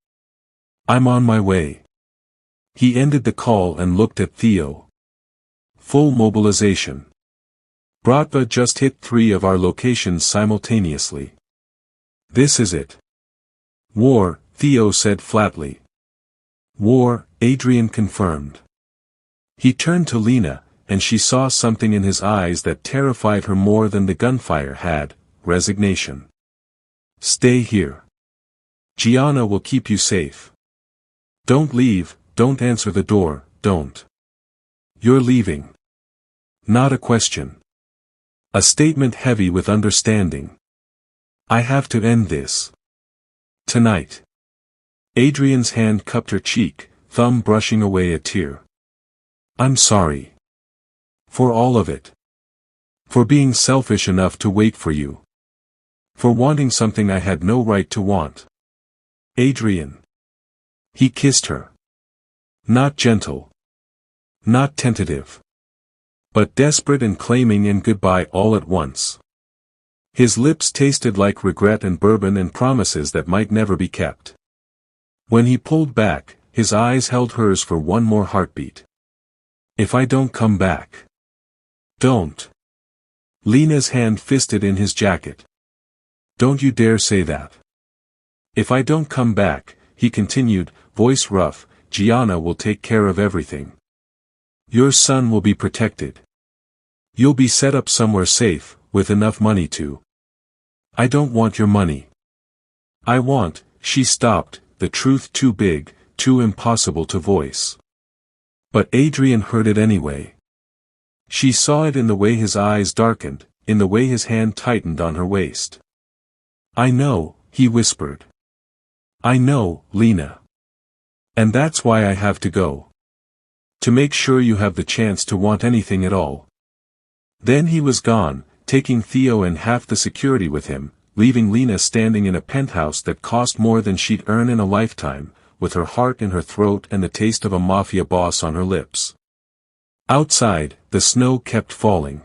I'm on my way. He ended the call and looked at Theo. Full mobilization. Bratva just hit 3 of our locations simultaneously. This is it. War, Theo said flatly. War, Adrian confirmed. He turned to Lena, and she saw something in his eyes that terrified her more than the gunfire had, resignation. Stay here. Gianna will keep you safe. Don't leave, don't answer the door, don't. You're leaving. Not a question. A statement heavy with understanding. I have to end this. Tonight. Adrian's hand cupped her cheek, thumb brushing away a tear. I'm sorry. For all of it. For being selfish enough to wait for you. For wanting something I had no right to want. Adrian. He kissed her. Not gentle. Not tentative. But desperate and claiming and goodbye all at once. His lips tasted like regret and bourbon and promises that might never be kept. When he pulled back, his eyes held hers for one more heartbeat. If I don't come back. Don't. Lena's hand fisted in his jacket. Don't you dare say that. If I don't come back, he continued, voice rough, Gianna will take care of everything. Your son will be protected. You'll be set up somewhere safe, with enough money to. I don't want your money. I want, she stopped, the truth too big, too impossible to voice. But Adrian heard it anyway. She saw it in the way his eyes darkened, in the way his hand tightened on her waist. I know, he whispered. I know, Lena. And that's why I have to go. To make sure you have the chance to want anything at all. Then he was gone, taking Theo and half the security with him, leaving Lena standing in a penthouse that cost more than she'd earn in a lifetime, with her heart in her throat and the taste of a mafia boss on her lips. Outside, the snow kept falling.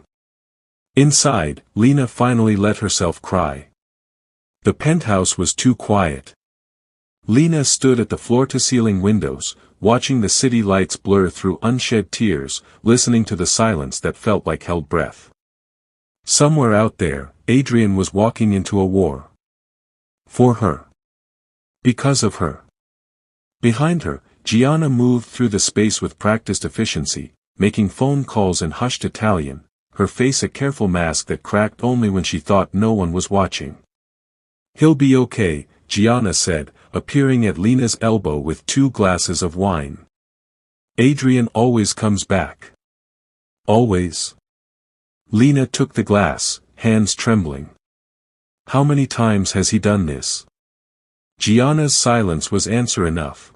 Inside, Lena finally let herself cry. The penthouse was too quiet. Lena stood at the floor-to-ceiling windows, watching the city lights blur through unshed tears, listening to the silence that felt like held breath. Somewhere out there, Adrian was walking into a war. For her. Because of her. Behind her, Gianna moved through the space with practiced efficiency, making phone calls in hushed Italian, her face a careful mask that cracked only when she thought no one was watching. He'll be okay, Gianna said, appearing at Lena's elbow with 2 glasses of wine. Adrian always comes back. Always. Lena took the glass, hands trembling. How many times has he done this? Gianna's silence was answer enough.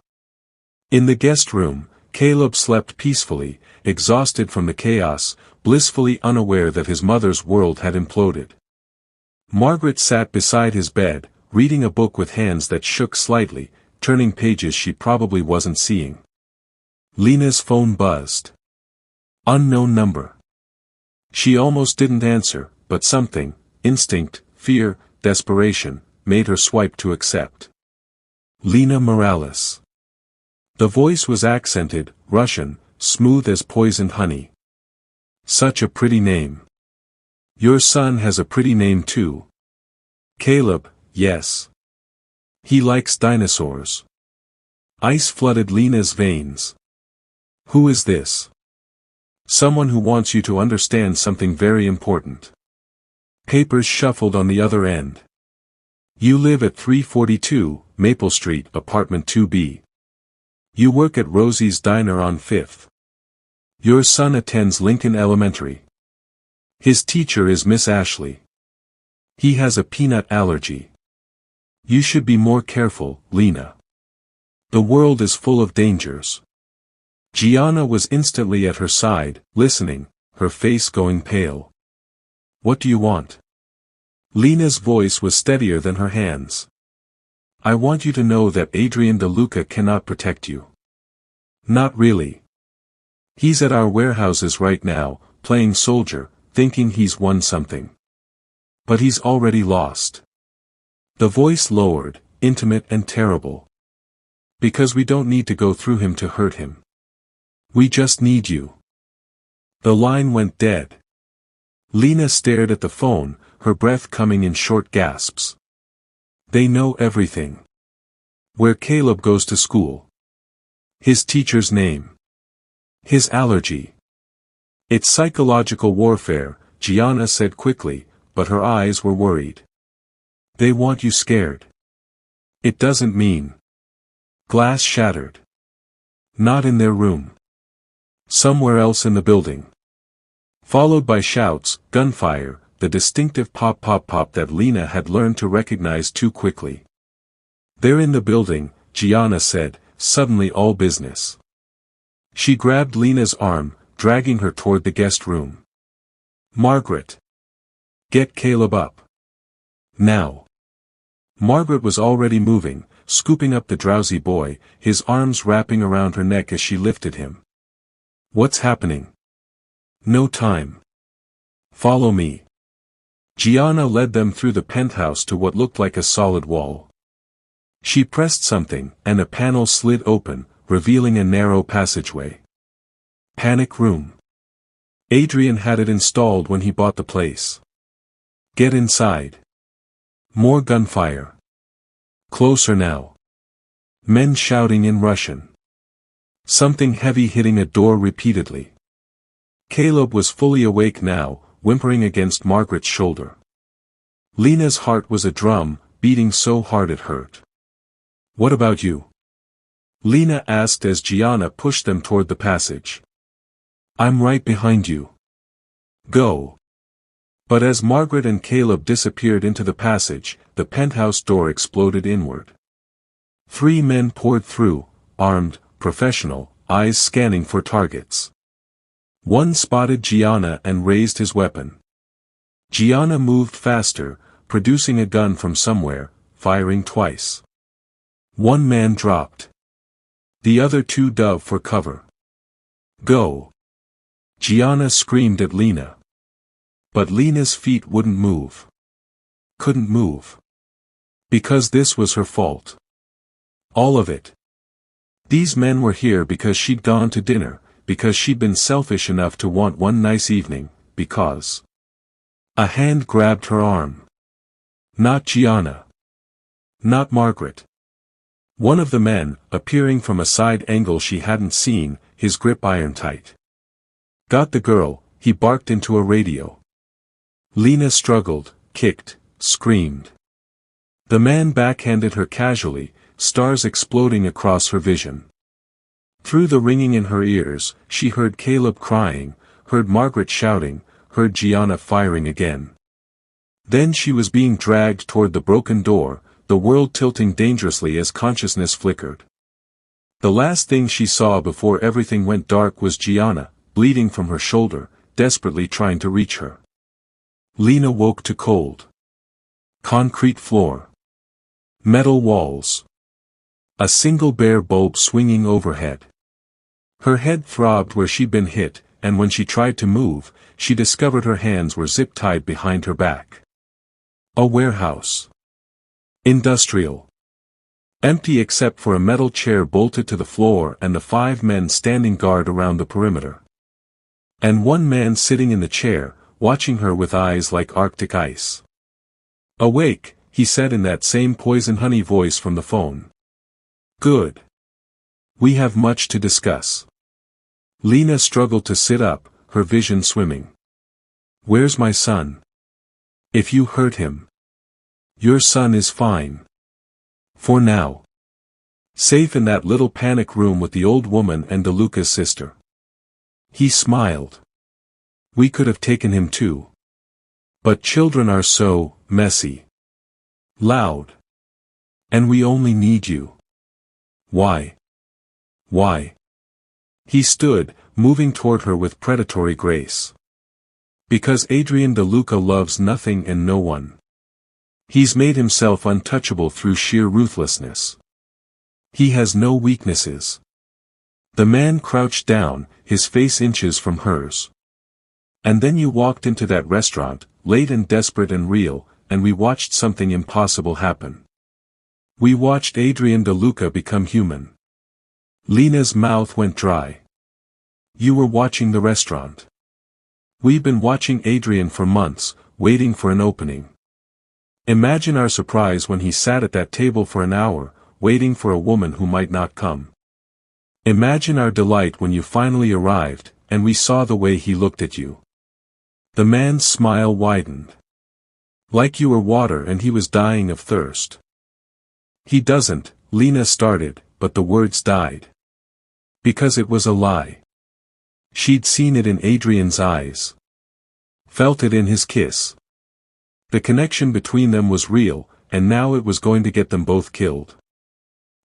In the guest room, Caleb slept peacefully, exhausted from the chaos, blissfully unaware that his mother's world had imploded. Margaret sat beside his bed, reading a book with hands that shook slightly, turning pages she probably wasn't seeing. Lena's phone buzzed. Unknown number. She almost didn't answer, but something, instinct, fear, desperation, made her swipe to accept. Lena Morales. The voice was accented, Russian, smooth as poisoned honey. Such a pretty name. Your son has a pretty name too. Caleb, yes. He likes dinosaurs. Ice flooded Lena's veins. Who is this? Someone who wants you to understand something very important. Papers shuffled on the other end. You live at 342, Maple Street, apartment 2B. You work at Rosie's Diner on 5th. Your son attends Lincoln Elementary. His teacher is Miss Ashley. He has a peanut allergy. You should be more careful, Lena. The world is full of dangers. Gianna was instantly at her side, listening, her face going pale. What do you want? Lena's voice was steadier than her hands. I want you to know that Adrian De Luca cannot protect you. Not really. He's at our warehouses right now, playing soldier, thinking he's won something. But he's already lost. The voice lowered, intimate and terrible. Because we don't need to go through him to hurt him. We just need you. The line went dead. Lena stared at the phone, her breath coming in short gasps. They know everything. Where Caleb goes to school. His teacher's name. His allergy. It's psychological warfare, Gianna said quickly, but her eyes were worried. They want you scared. It doesn't mean. Glass shattered. Not in their room. Somewhere else in the building. Followed by shouts, gunfire, the distinctive pop pop pop that Lena had learned to recognize too quickly. They're in the building, Gianna said, suddenly all business. She grabbed Lena's arm, dragging her toward the guest room. Margaret. Get Caleb up. Now. Margaret was already moving, scooping up the drowsy boy, his arms wrapping around her neck as she lifted him. What's happening? No time. Follow me. Gianna led them through the penthouse to what looked like a solid wall. She pressed something, and a panel slid open, revealing a narrow passageway. Panic room. Adrian had it installed when he bought the place. Get inside. More gunfire. Closer now. Men shouting in Russian. Something heavy hitting a door repeatedly. Caleb was fully awake now, whimpering against Margaret's shoulder. Lena's heart was a drum, beating so hard it hurt. What about you? Lena asked as Gianna pushed them toward the passage. I'm right behind you. Go. But as Margaret and Caleb disappeared into the passage, the penthouse door exploded inward. 3 men poured through, armed, professional, eyes scanning for targets. One spotted Gianna and raised his weapon. Gianna moved faster, producing a gun from somewhere, firing twice. 1 man dropped. The other 2 dove for cover. Go. Gianna screamed at Lena. But Lena's feet wouldn't move. Couldn't move. Because this was her fault. All of it. These men were here because she'd gone to dinner, because she'd been selfish enough to want one nice evening, because. A hand grabbed her arm. Not Gianna. Not Margaret. One of the men, appearing from a side angle she hadn't seen, his grip iron tight. Got the girl, he barked into a radio. Lena struggled, kicked, screamed. The man backhanded her casually, stars exploding across her vision. Through the ringing in her ears, she heard Caleb crying, heard Margaret shouting, heard Gianna firing again. Then she was being dragged toward the broken door, the world tilting dangerously as consciousness flickered. The last thing she saw before everything went dark was Gianna, bleeding from her shoulder, desperately trying to reach her. Lena woke to cold. Concrete floor. Metal walls. A single bare bulb swinging overhead. Her head throbbed where she'd been hit, and when she tried to move, she discovered her hands were zip-tied behind her back. A warehouse. Industrial. Empty except for a metal chair bolted to the floor and the 5 men standing guard around the perimeter. And one man sitting in the chair, watching her with eyes like Arctic ice. "Awake," he said in that same poison honey voice from the phone. "Good. We have much to discuss." Lena struggled to sit up, her vision swimming. "Where's my son? If you hurt him." "Your son is fine. For now. Safe in that little panic room with the old woman and De Luca's sister." He smiled. "We could have taken him too. But children are so messy. Loud. And we only need you." "Why? Why?" He stood, moving toward her with predatory grace. "Because Adrian De Luca loves nothing and no one. He's made himself untouchable through sheer ruthlessness. He has no weaknesses." The man crouched down, his face inches from hers. "And then you walked into that restaurant, late and desperate and real, and we watched something impossible happen. We watched Adrian De Luca become human." Lena's mouth went dry. "You were watching the restaurant. We've been watching Adrian for months, waiting for an opening. Imagine our surprise when he sat at that table for an hour, waiting for a woman who might not come. Imagine our delight when you finally arrived, and we saw the way he looked at you." The man's smile widened. "Like you were water and he was dying of thirst." "He doesn't," Lena started, but the words died. Because it was a lie. She'd seen it in Adrian's eyes. Felt it in his kiss. The connection between them was real, and now it was going to get them both killed.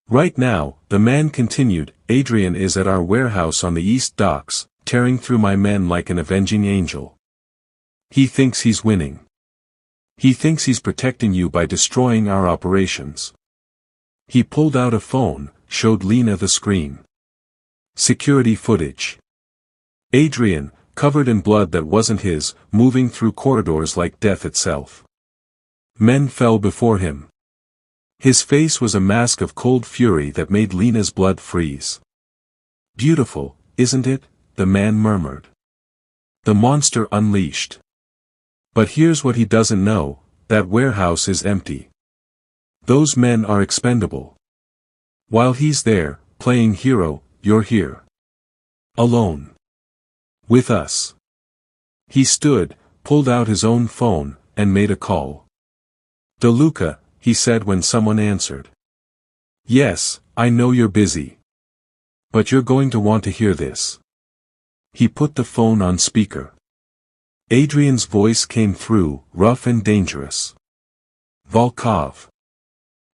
"Right now," the man continued, "Adrian is at our warehouse on the East Docks, tearing through my men like an avenging angel. He thinks he's winning. He thinks he's protecting you by destroying our operations." He pulled out a phone, showed Lena the screen. Security footage. Adrian, covered in blood that wasn't his, moving through corridors like death itself. Men fell before him. His face was a mask of cold fury that made Lena's blood freeze. "Beautiful, isn't it?" the man murmured. "The monster unleashed. But here's what he doesn't know, that warehouse is empty. Those men are expendable. While he's there, playing hero, you're here. Alone. With us." He stood, pulled out his own phone, and made a call. "De Luca," he said when someone answered. "Yes, I know you're busy. But you're going to want to hear this." He put the phone on speaker. Adrian's voice came through, rough and dangerous. "Volkov.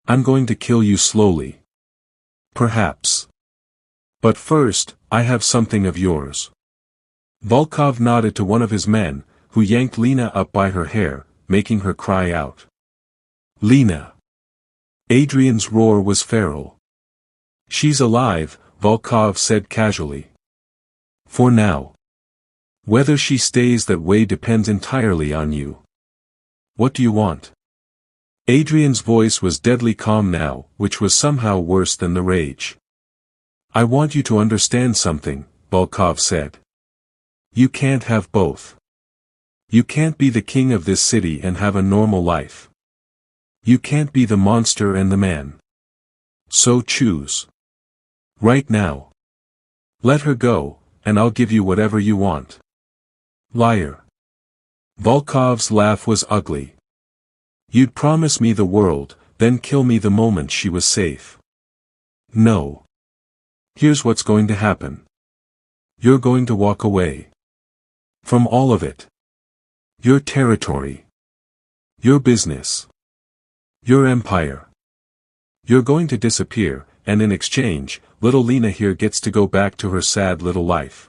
I'm going to kill you slowly. Perhaps. But first, I have something of yours." Volkov nodded to one of his men, who yanked Lena up by her hair, making her cry out. "Lena!" Adrian's roar was feral. "She's alive," Volkov said casually. "For now. Whether she stays that way depends entirely on you. What do you want?" Adrian's voice was deadly calm now, which was somehow worse than the rage. "I want you to understand something," Volkov said. "You can't have both. You can't be the king of this city and have a normal life. You can't be the monster and the man. So choose. Right now. Let her go, and I'll give you whatever you want." "Liar." Volkov's laugh was ugly. "You'd promise me the world, then kill me the moment she was safe. No. Here's what's going to happen. You're going to walk away. From all of it. Your territory. Your business. Your empire. You're going to disappear, and in exchange, little Lena here gets to go back to her sad little life."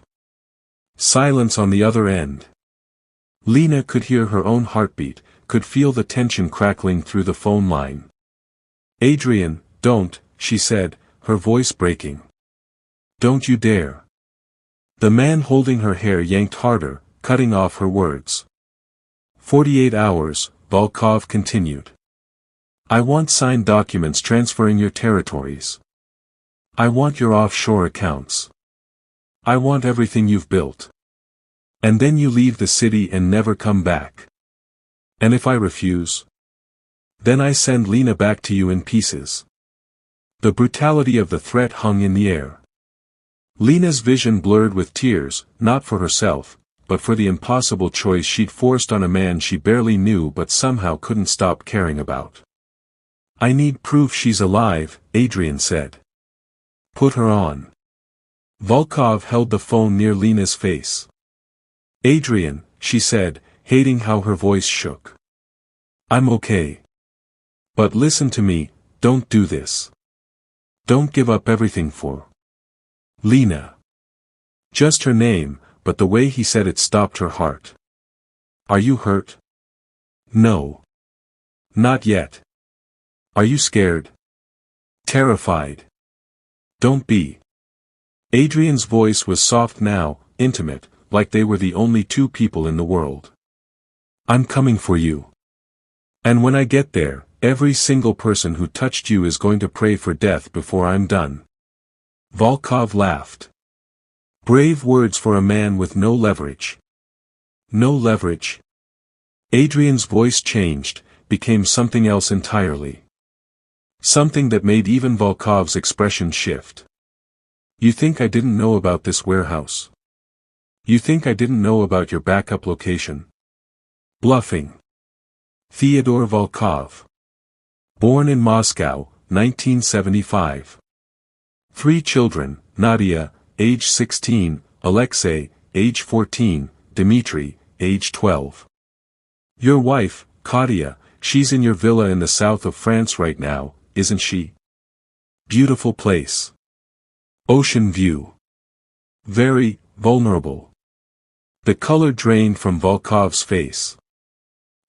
Silence on the other end. Lena could hear her own heartbeat, could feel the tension crackling through the phone line. "Adrian, don't," she said, her voice breaking. "Don't you dare." The man holding her hair yanked harder, cutting off her words. 48 hours, Volkov continued. "I want signed documents transferring your territories. I want your offshore accounts. I want everything you've built. And then you leave the city and never come back. And if I refuse? Then I send Lena back to you in pieces. The brutality of the threat hung in the air. Lena's vision blurred with tears, not for herself, but for the impossible choice she'd forced on a man she barely knew but somehow couldn't stop caring about. I need proof she's alive, Adrian said. Put her on. Volkov held the phone near Lena's face. Adrian, she said, hating how her voice shook. I'm okay. But listen to me, don't do this. Don't give up everything for Lena. Just her name, but the way he said it stopped her heart. Are you hurt? No. Not yet. Are you scared? Terrified? Don't be. Adrian's voice was soft now, intimate, like they were the only two people in the world. I'm coming for you. And when I get there, every single person who touched you is going to pray for death before I'm done. Volkov laughed. Brave words for a man with no leverage. No leverage? Adrian's voice changed, became something else entirely. Something that made even Volkov's expression shift. You think I didn't know about this warehouse? You think I didn't know about your backup location? Bluffing. Fyodor Volkov. Born in Moscow, 1975. 3 children, Nadia, age 16, Alexei, age 14, Dmitry, age 12. Your wife, Katya, she's in your villa in the south of France right now, isn't she? Beautiful place. Ocean view. Very vulnerable. The color drained from Volkov's face.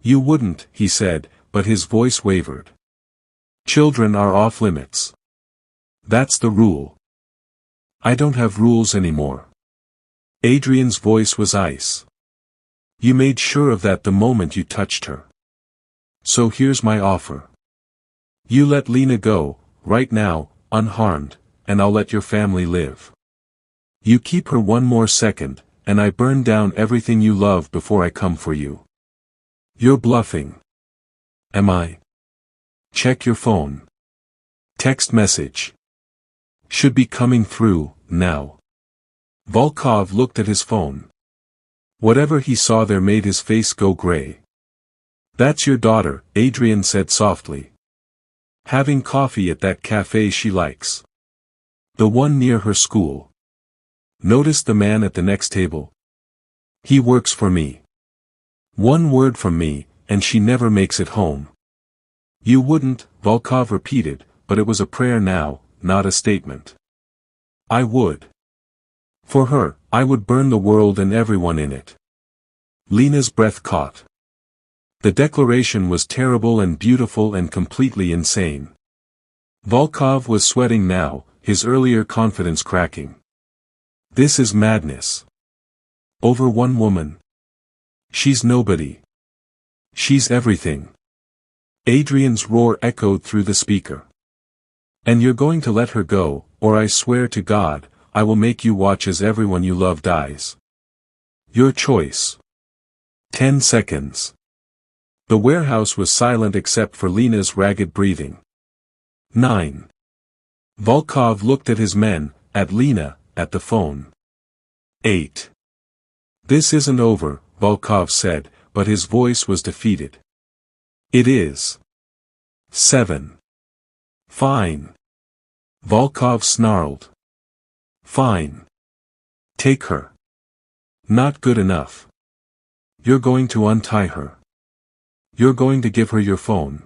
You wouldn't, he said, but his voice wavered. Children are off limits. That's the rule. I don't have rules anymore. Adrian's voice was ice. You made sure of that the moment you touched her. So here's my offer. You let Lena go, right now, unharmed, and I'll let your family live. You keep her one more second, and I burn down everything you love before I come for you. You're bluffing. Am I? Check your phone. Text message. Should be coming through, now. Volkov looked at his phone. Whatever he saw there made his face go gray. That's your daughter, Adrian said softly. Having coffee at that cafe she likes. The one near her school. Notice the man at the next table? He works for me. One word from me, and she never makes it home. You wouldn't, Volkov repeated, but it was a prayer now, not a statement. I would. For her, I would burn the world and everyone in it. Lena's breath caught. The declaration was terrible and beautiful and completely insane. Volkov was sweating now, his earlier confidence cracking. This is madness. Over one woman. She's nobody. She's everything. Adrian's roar echoed through the speaker. And you're going to let her go, or I swear to God, I will make you watch as everyone you love dies. Your choice. 10 seconds. The warehouse was silent except for Lena's ragged breathing. 9. Volkov looked at his men, at Lena, at the phone. 8. This isn't over, Volkov said, but his voice was defeated. It is. 7. Fine. Volkov snarled. Fine. Take her. Not good enough. You're going to untie her. You're going to give her your phone.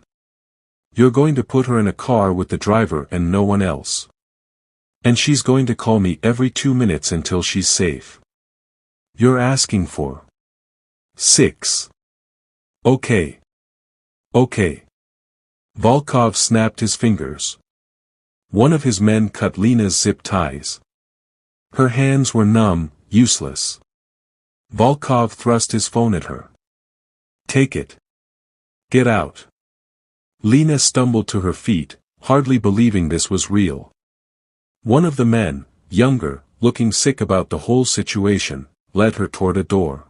You're going to put her in a car with the driver and no one else. And she's going to call me every 2 minutes until she's safe. You're asking for 6. Okay. Okay. Volkov snapped his fingers. One of his men cut Lena's zip ties. Her hands were numb, useless. Volkov thrust his phone at her. Take it. Get out. Lena stumbled to her feet, hardly believing this was real. One of the men, younger, looking sick about the whole situation, led her toward a door.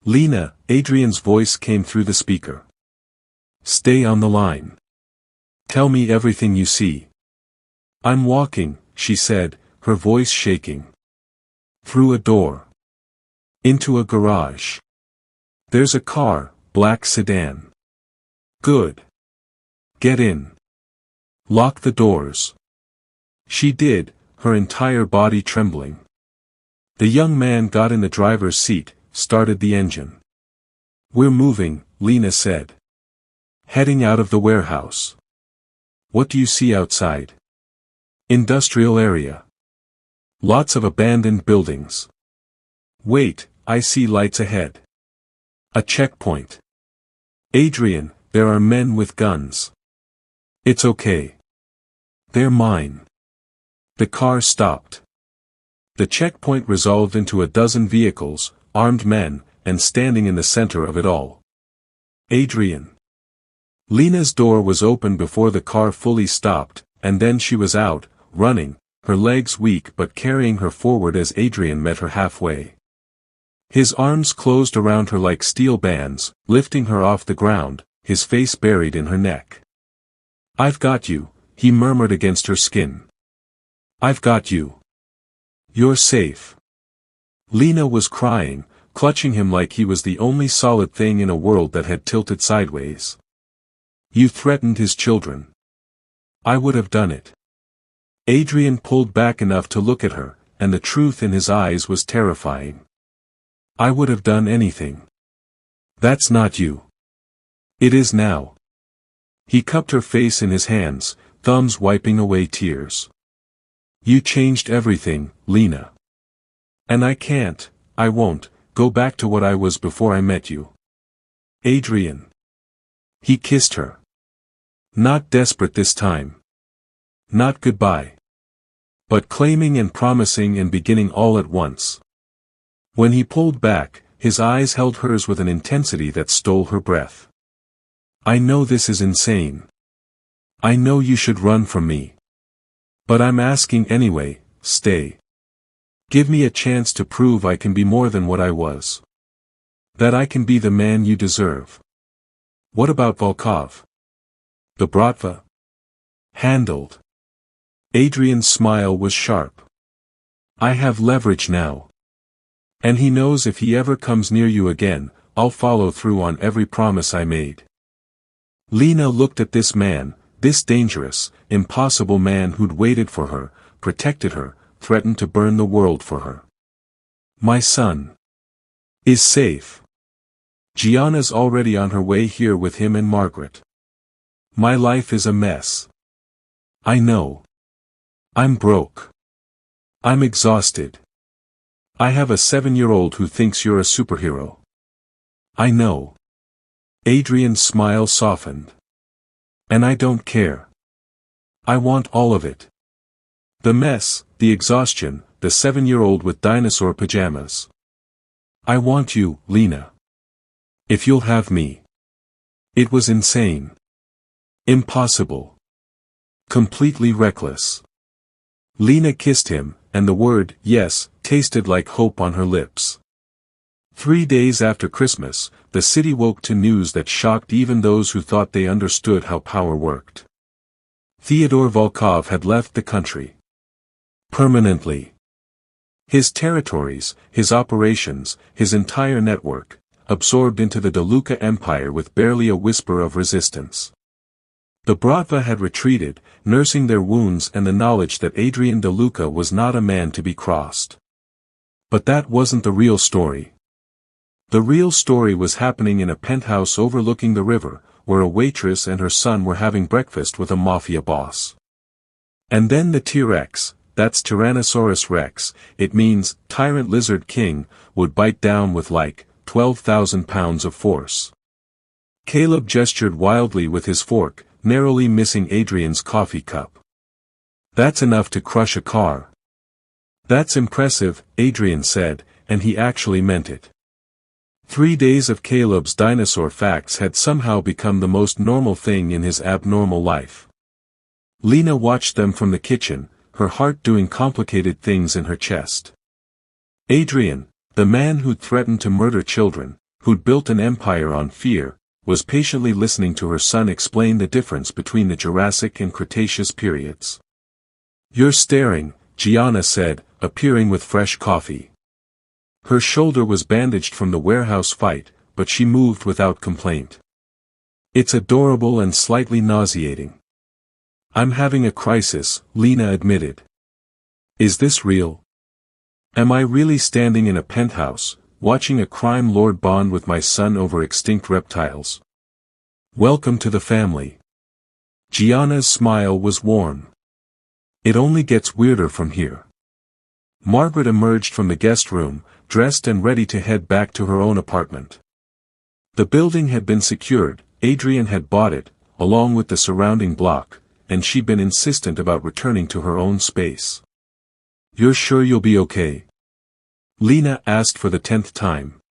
"Lena," Adrian's voice came through the speaker. "Stay on the line. Tell me everything you see." "I'm walking," she said, her voice shaking. "Through a door. Into a garage. There's a car, black sedan." "Good. Get in. Lock the doors." She did, her entire body trembling. The young man got in the driver's seat, started the engine. "We're moving," Lena said. "Heading out of the warehouse." "What do you see outside?" "Industrial area. Lots of abandoned buildings." "Wait, I see lights ahead. A checkpoint." "Adrian, there are men with guns." "It's okay. They're mine." The car stopped. The checkpoint resolved into a dozen vehicles, armed men, and standing in the center of it all. "Adrian." Lena's door was open before the car fully stopped, and then she was out, running, her legs weak but carrying her forward as Adrian met her halfway. His arms closed around her like steel bands, lifting her off the ground, his face buried in her neck. "I've got you," he murmured against her skin. "I've got you. You're safe." Lena was crying, clutching him like he was the only solid thing in a world that had tilted sideways. "You threatened his children." "I would have done it." Adrian pulled back enough to look at her, and the truth in his eyes was terrifying. "I would have done anything." "That's not you." "It is now." He cupped her face in his hands, thumbs wiping away tears. "You changed everything, Lena. And I won't, go back to what I was before I met you." "Adrian." He kissed her. Not desperate this time. Not goodbye. But claiming and promising and beginning all at once. When he pulled back, his eyes held hers with an intensity that stole her breath. "I know this is insane. I know you should run from me. But I'm asking anyway, stay. Give me a chance to prove I can be more than what I was. That I can be the man you deserve." "What about Volkov?" "The Bratva?" "Handled." Adrian's smile was sharp. "I have leverage now. And he knows if he ever comes near you again, I'll follow through on every promise I made." Lena looked at this man, this dangerous, impossible man who'd waited for her, protected her, threatened to burn the world for her. "My son is safe. Gianna's already on her way here with him and Margaret. My life is a mess. I know. I'm broke. I'm exhausted. I have a 7-year-old who thinks you're a superhero. I know." Adrian's smile softened. "And I don't care. I want all of it. The mess, the exhaustion, the 7-year-old with dinosaur pajamas. I want you, Lena. If you'll have me." It was insane. Impossible. Completely reckless. Lena kissed him, and the word, yes, tasted like hope on her lips. 3 days after Christmas, the city woke to news that shocked even those who thought they understood how power worked. Theodore Volkov had left the country. Permanently. His territories, his operations, his entire network, absorbed into the De Luca empire with barely a whisper of resistance. The Bratva had retreated, nursing their wounds and the knowledge that Adrian De Luca was not a man to be crossed. But that wasn't the real story. The real story was happening in a penthouse overlooking the river, where a waitress and her son were having breakfast with a Mafia boss. And then the T-Rex, that's Tyrannosaurus Rex, it means, Tyrant Lizard King, would bite down with like, 12,000 pounds of force. Caleb gestured wildly with his fork, narrowly missing Adrian's coffee cup. "That's enough to crush a car." "That's impressive," Adrian said, and he actually meant it. 3 days of Caleb's dinosaur facts had somehow become the most normal thing in his abnormal life. Lena watched them from the kitchen, her heart doing complicated things in her chest. "Adrian," The man who'd threatened to murder children, who'd built an empire on fear, was patiently listening to her son explain the difference between the Jurassic and Cretaceous periods. "You're staring," Gianna said, appearing with fresh coffee. Her shoulder was bandaged from the warehouse fight, but she moved without complaint. "It's adorable and slightly nauseating." "I'm having a crisis," Lena admitted. "Is this real? Am I really standing in a penthouse, watching a crime lord bond with my son over extinct reptiles?" "Welcome to the family." Gianna's smile was warm. "It only gets weirder from here." Margaret emerged from the guest room, dressed and ready to head back to her own apartment. The building had been secured, Adrian had bought it, along with the surrounding block, and she'd been insistent about returning to her own space. "You're sure you'll be okay?" Lena asked for the 10th time.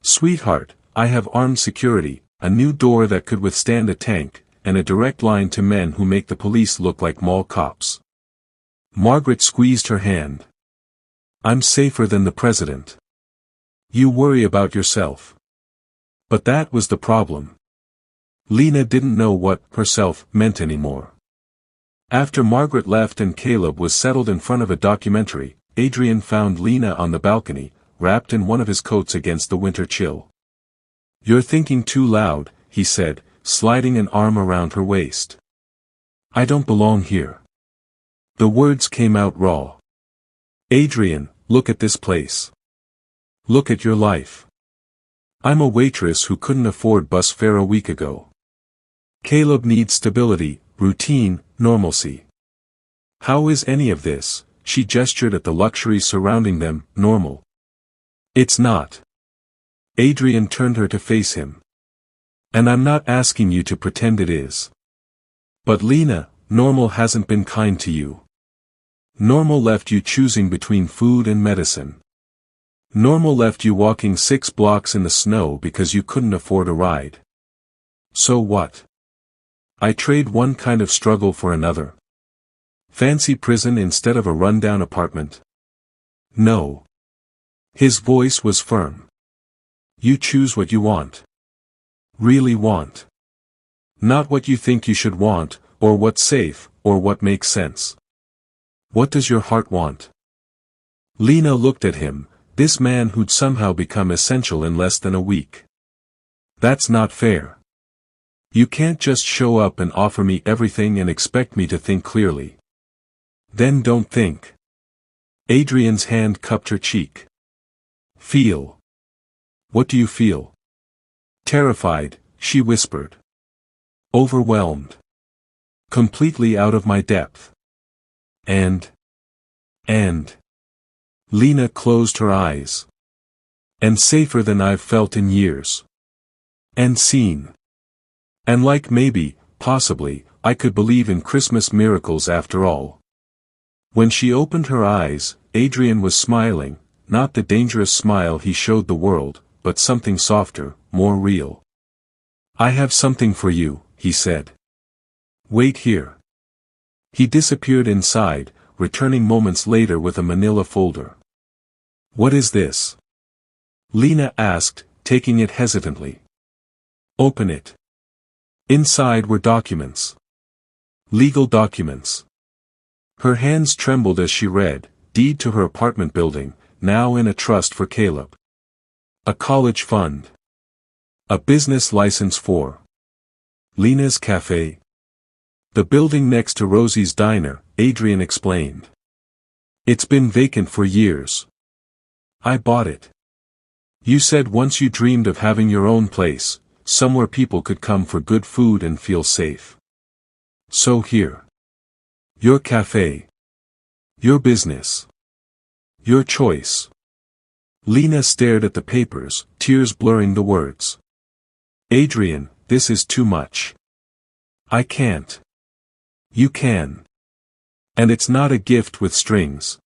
"Sweetheart, I have armed security, a new door that could withstand a tank, and a direct line to men who make the police look like mall cops." Margaret squeezed her hand. "I'm safer than the president." "You worry about yourself." But that was the problem. Lena didn't know what herself meant anymore. After Margaret left and Caleb was settled in front of a documentary, Adrian found Lena on the balcony, wrapped in one of his coats against the winter chill. "You're thinking too loud," he said, sliding an arm around her waist. "I don't belong here." The words came out raw. "Adrian, look at this place. Look at your life. I'm a waitress who couldn't afford bus fare a week ago. Caleb needs stability, routine, normalcy. How is any of this," she gestured at the luxuries surrounding them, "normal? It's not." Adrian turned her to face him. "And I'm not asking you to pretend it is. But Lena, normal hasn't been kind to you. Normal left you choosing between food and medicine. Normal left you walking 6 blocks in the snow because you couldn't afford a ride. So what? I trade one kind of struggle for another. Fancy prison instead of a rundown apartment? No." His voice was firm. "You choose what you want. Really want. Not what you think you should want, or what's safe, or what makes sense. What does your heart want?" Lena looked at him, this man who'd somehow become essential in less than a week. "That's not fair. You can't just show up and offer me everything and expect me to think clearly. Then don't think." Adrian's hand cupped her cheek. "Feel. What do you feel?" "Terrified," she whispered. "Overwhelmed. Completely out of my depth. And. Lena closed her eyes. "And safer than I've felt in years. And seen. And like maybe, possibly, I could believe in Christmas miracles after all." When she opened her eyes, Adrian was smiling, not the dangerous smile he showed the world, but something softer, more real. "I have something for you," he said. "Wait here." He disappeared inside, returning moments later with a manila folder. "What is this?" Lena asked, taking it hesitantly. "Open it." Inside were documents. Legal documents. Her hands trembled as she read, deed to her apartment building, now in a trust for Caleb. A college fund. A business license for Lena's Cafe. The building next to Rosie's Diner, Adrian explained. "It's been vacant for years. I bought it. You said once you dreamed of having your own place, somewhere people could come for good food and feel safe. So here. Your cafe. Your business. Your choice." Lena stared at the papers, tears blurring the words. "Adrian, this is too much. I can't." "You can. And it's not a gift with strings.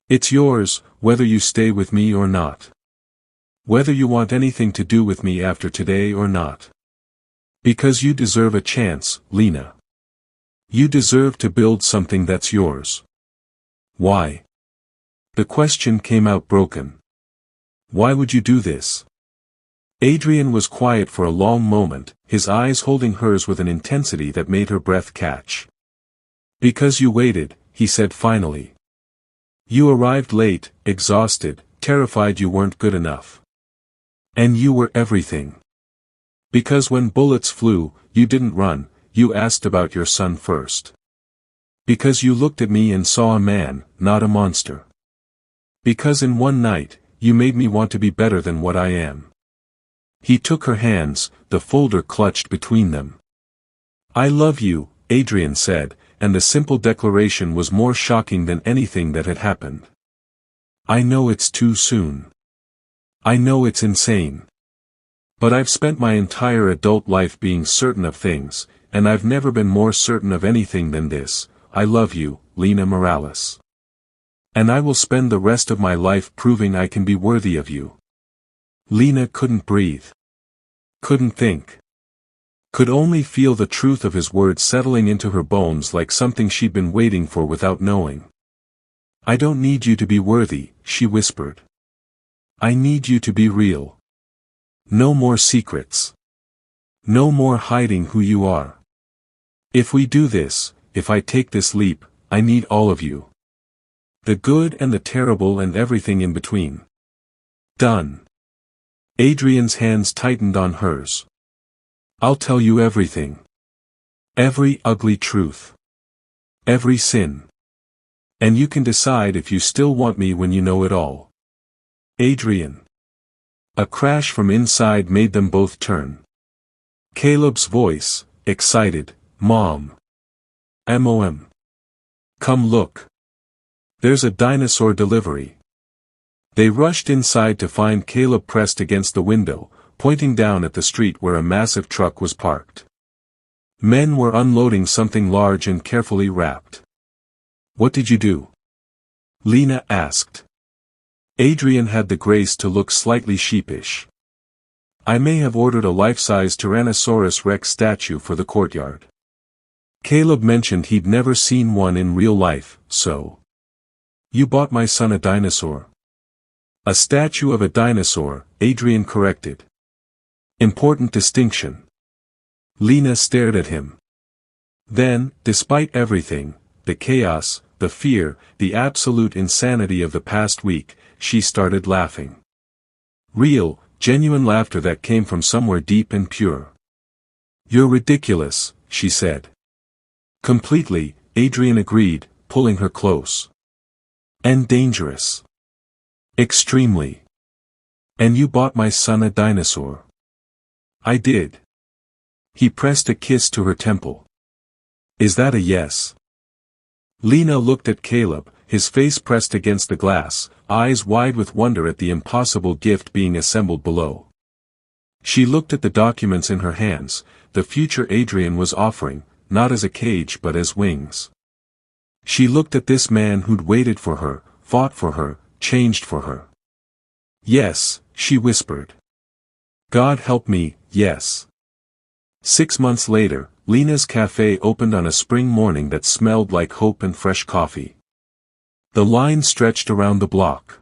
It's yours, whether you stay with me or not. Whether you want anything to do with me after today or not. Because you deserve a chance, Lena. You deserve to build something that's yours." "Why?" The question came out broken. Why would you do this? Adrian was quiet for a long moment, his eyes holding hers with an intensity that made her breath catch. Because you waited, he said finally. You arrived late, exhausted, terrified you weren't good enough. And you were everything. Because when bullets flew, you didn't run, you asked about your son first. Because you looked at me and saw a man, not a monster. Because in one night, you made me want to be better than what I am. He took her hands, the folder clutched between them. I love you, Adrian said, and the simple declaration was more shocking than anything that had happened. I know it's too soon. I know it's insane. But I've spent my entire adult life being certain of things, and I've never been more certain of anything than this. I love you, Lena Morales. And I will spend the rest of my life proving I can be worthy of you. Lena couldn't breathe. Couldn't think. Could only feel the truth of his words settling into her bones like something she'd been waiting for without knowing. I don't need you to be worthy, she whispered. I need you to be real. No more secrets. No more hiding who you are. If we do this, if I take this leap, I need all of you. The good and the terrible and everything in between. Done. Adrian's hands tightened on hers. I'll tell you everything. Every ugly truth. Every sin. And you can decide if you still want me when you know it all. Adrian. A crash from inside made them both turn. Caleb's voice, excited, Mom. Mom. Come look. There's a dinosaur delivery. They rushed inside to find Caleb pressed against the window, pointing down at the street where a massive truck was parked. Men were unloading something large and carefully wrapped. What did you do? Lena asked. Adrian had the grace to look slightly sheepish. I may have ordered a life-size Tyrannosaurus Rex statue for the courtyard. Caleb mentioned he'd never seen one in real life, so. You bought my son a dinosaur. A statue of a dinosaur, Adrian corrected. Important distinction. Lena stared at him. Then, despite everything, the chaos, the fear, the absolute insanity of the past week, she started laughing. Real, genuine laughter that came from somewhere deep and pure. You're ridiculous, she said. Completely, Adrian agreed, pulling her close. And dangerous. Extremely. And you bought my son a dinosaur. I did. He pressed a kiss to her temple. Is that a yes? Lena looked at Caleb, his face pressed against the glass, eyes wide with wonder at the impossible gift being assembled below. She looked at the documents in her hands, the future Adrian was offering, not as a cage but as wings. She looked at this man who'd waited for her, fought for her, changed for her. Yes, she whispered. God help me, yes. 6 months later, Lena's cafe opened on a spring morning that smelled like hope and fresh coffee. The line stretched around the block.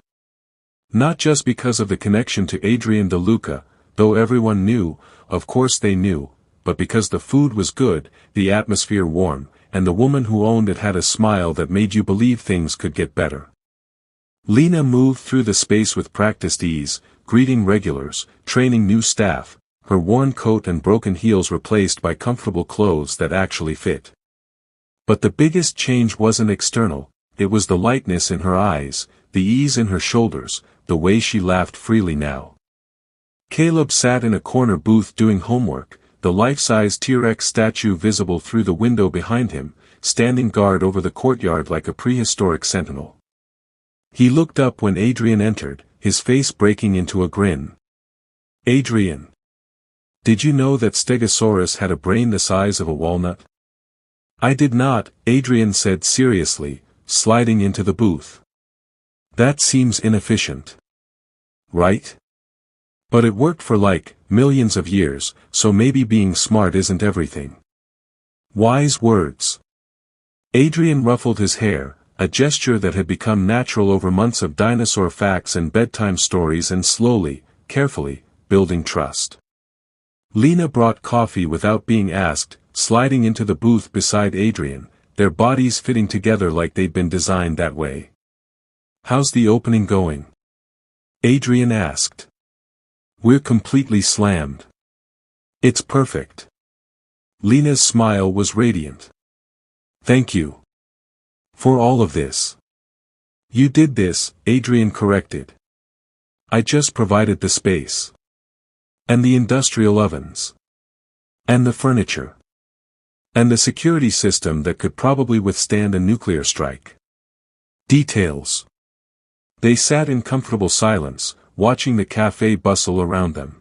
Not just because of the connection to Adrian De Luca, though everyone knew, of course they knew, but because the food was good, the atmosphere warm, and the woman who owned it had a smile that made you believe things could get better. Lena moved through the space with practiced ease, greeting regulars, training new staff, her worn coat and broken heels replaced by comfortable clothes that actually fit. But the biggest change wasn't external, it was the lightness in her eyes, the ease in her shoulders, the way she laughed freely now. Caleb sat in a corner booth doing homework, the life-size T-Rex statue visible through the window behind him, standing guard over the courtyard like a prehistoric sentinel. He looked up when Adrian entered, his face breaking into a grin. Adrian. Did you know that Stegosaurus had a brain the size of a walnut? I did not, Adrian said seriously, sliding into the booth. That seems inefficient. Right? But it worked for like, millions of years, so maybe being smart isn't everything. Wise words. Adrian ruffled his hair, a gesture that had become natural over months of dinosaur facts and bedtime stories and slowly, carefully, building trust. Lena brought coffee without being asked, sliding into the booth beside Adrian, their bodies fitting together like they'd been designed that way. "How's the opening going?" Adrian asked. "We're completely slammed. It's perfect." Lena's smile was radiant. "Thank you. For all of this." "You did this," Adrian corrected. "I just provided the space. And the industrial ovens. And the furniture. And the security system that could probably withstand a nuclear strike. Details." They sat in comfortable silence, watching the cafe bustle around them.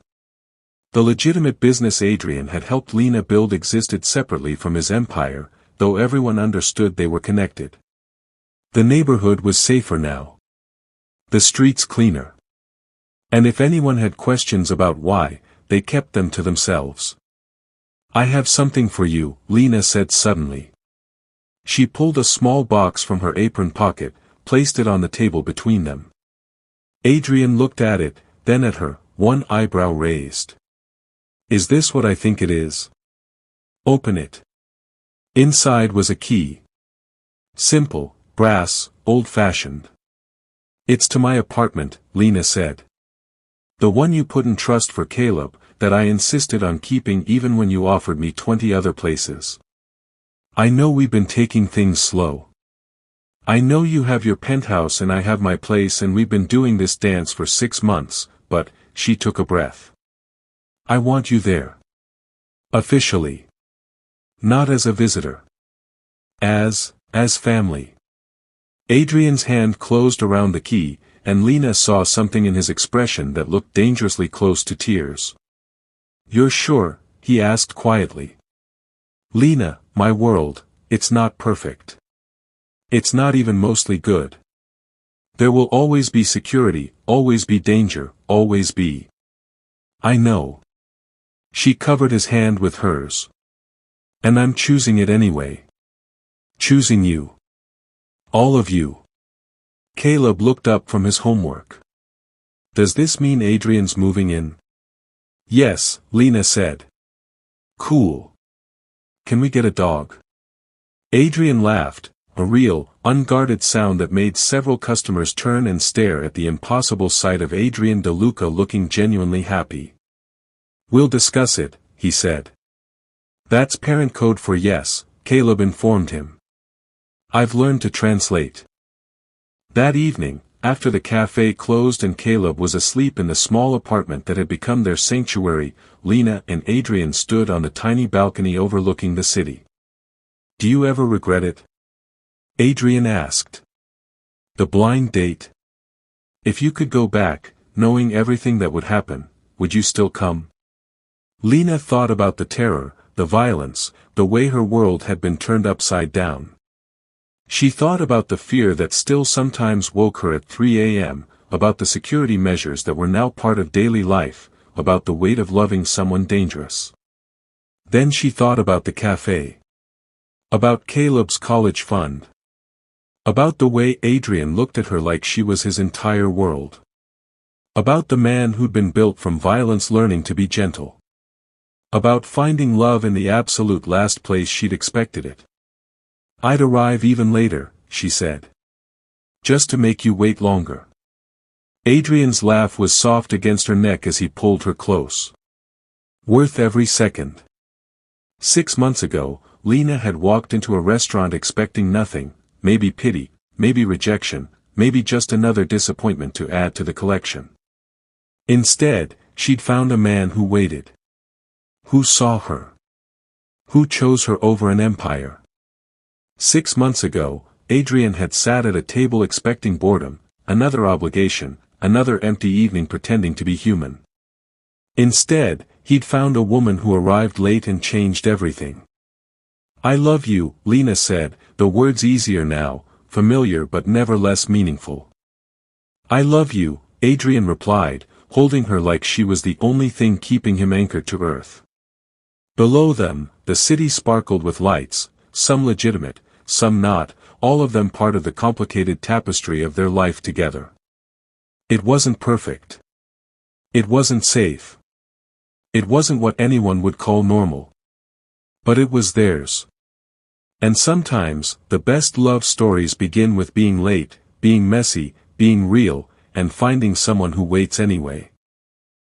The legitimate business Adrian had helped Lena build existed separately from his empire, though everyone understood they were connected. The neighborhood was safer now. The streets cleaner. And if anyone had questions about why, they kept them to themselves. "I have something for you," Lena said suddenly. She pulled a small box from her apron pocket, placed it on the table between them. Adrian looked at it, then at her, one eyebrow raised. "Is this what I think it is?" "Open it." Inside was a key. Simple, brass, old-fashioned. "It's to my apartment," Lena said. "The one you put in trust for Caleb, that I insisted on keeping even when you offered me 20 other places. I know we've been taking things slow. I know you have your penthouse and I have my place and we've been doing this dance for 6 months, but," she took a breath. "I want you there. Officially. Not as a visitor. As family." Adrian's hand closed around the key, and Lena saw something in his expression that looked dangerously close to tears. "You're sure?" he asked quietly. "Lena, my world, it's not perfect. It's not even mostly good. There will always be security, always be danger, always be." "I know." She covered his hand with hers. "And I'm choosing it anyway. Choosing you. All of you." Caleb looked up from his homework. "Does this mean Adrian's moving in?" "Yes," Lena said. "Cool. Can we get a dog?" Adrian laughed, a real, unguarded sound that made several customers turn and stare at the impossible sight of Adrian De Luca looking genuinely happy. "We'll discuss it," he said. "That's parent code for yes," Caleb informed him. "I've learned to translate." That evening, after the cafe closed and Caleb was asleep in the small apartment that had become their sanctuary, Lena and Adrian stood on the tiny balcony overlooking the city. "Do you ever regret it?" Adrian asked. "The blind date? If you could go back, knowing everything that would happen, would you still come?" Lena thought about the terror, the violence, the way her world had been turned upside down. She thought about the fear that still sometimes woke her at 3 a.m., about the security measures that were now part of daily life, about the weight of loving someone dangerous. Then she thought about the cafe. About Caleb's college fund. About the way Adrian looked at her like she was his entire world. About the man who'd been built from violence learning to be gentle. About finding love in the absolute last place she'd expected it. "I'd arrive even later," she said. "Just to make you wait longer." Adrian's laugh was soft against her neck as he pulled her close. "Worth every second." 6 months ago, Lena had walked into a restaurant expecting nothing, maybe pity, maybe rejection, maybe just another disappointment to add to the collection. Instead, she'd found a man who waited. Who saw her. Who chose her over an empire. 6 months ago, Adrian had sat at a table expecting boredom, another obligation, another empty evening pretending to be human. Instead, he'd found a woman who arrived late and changed everything. "I love you," Lena said, the words easier now, familiar but never less meaningful. "I love you," Adrian replied, holding her like she was the only thing keeping him anchored to earth. Below them, the city sparkled with lights, some legitimate, some not, all of them part of the complicated tapestry of their life together. It wasn't perfect. It wasn't safe. It wasn't what anyone would call normal. But it was theirs. And sometimes, the best love stories begin with being late, being messy, being real, and finding someone who waits anyway.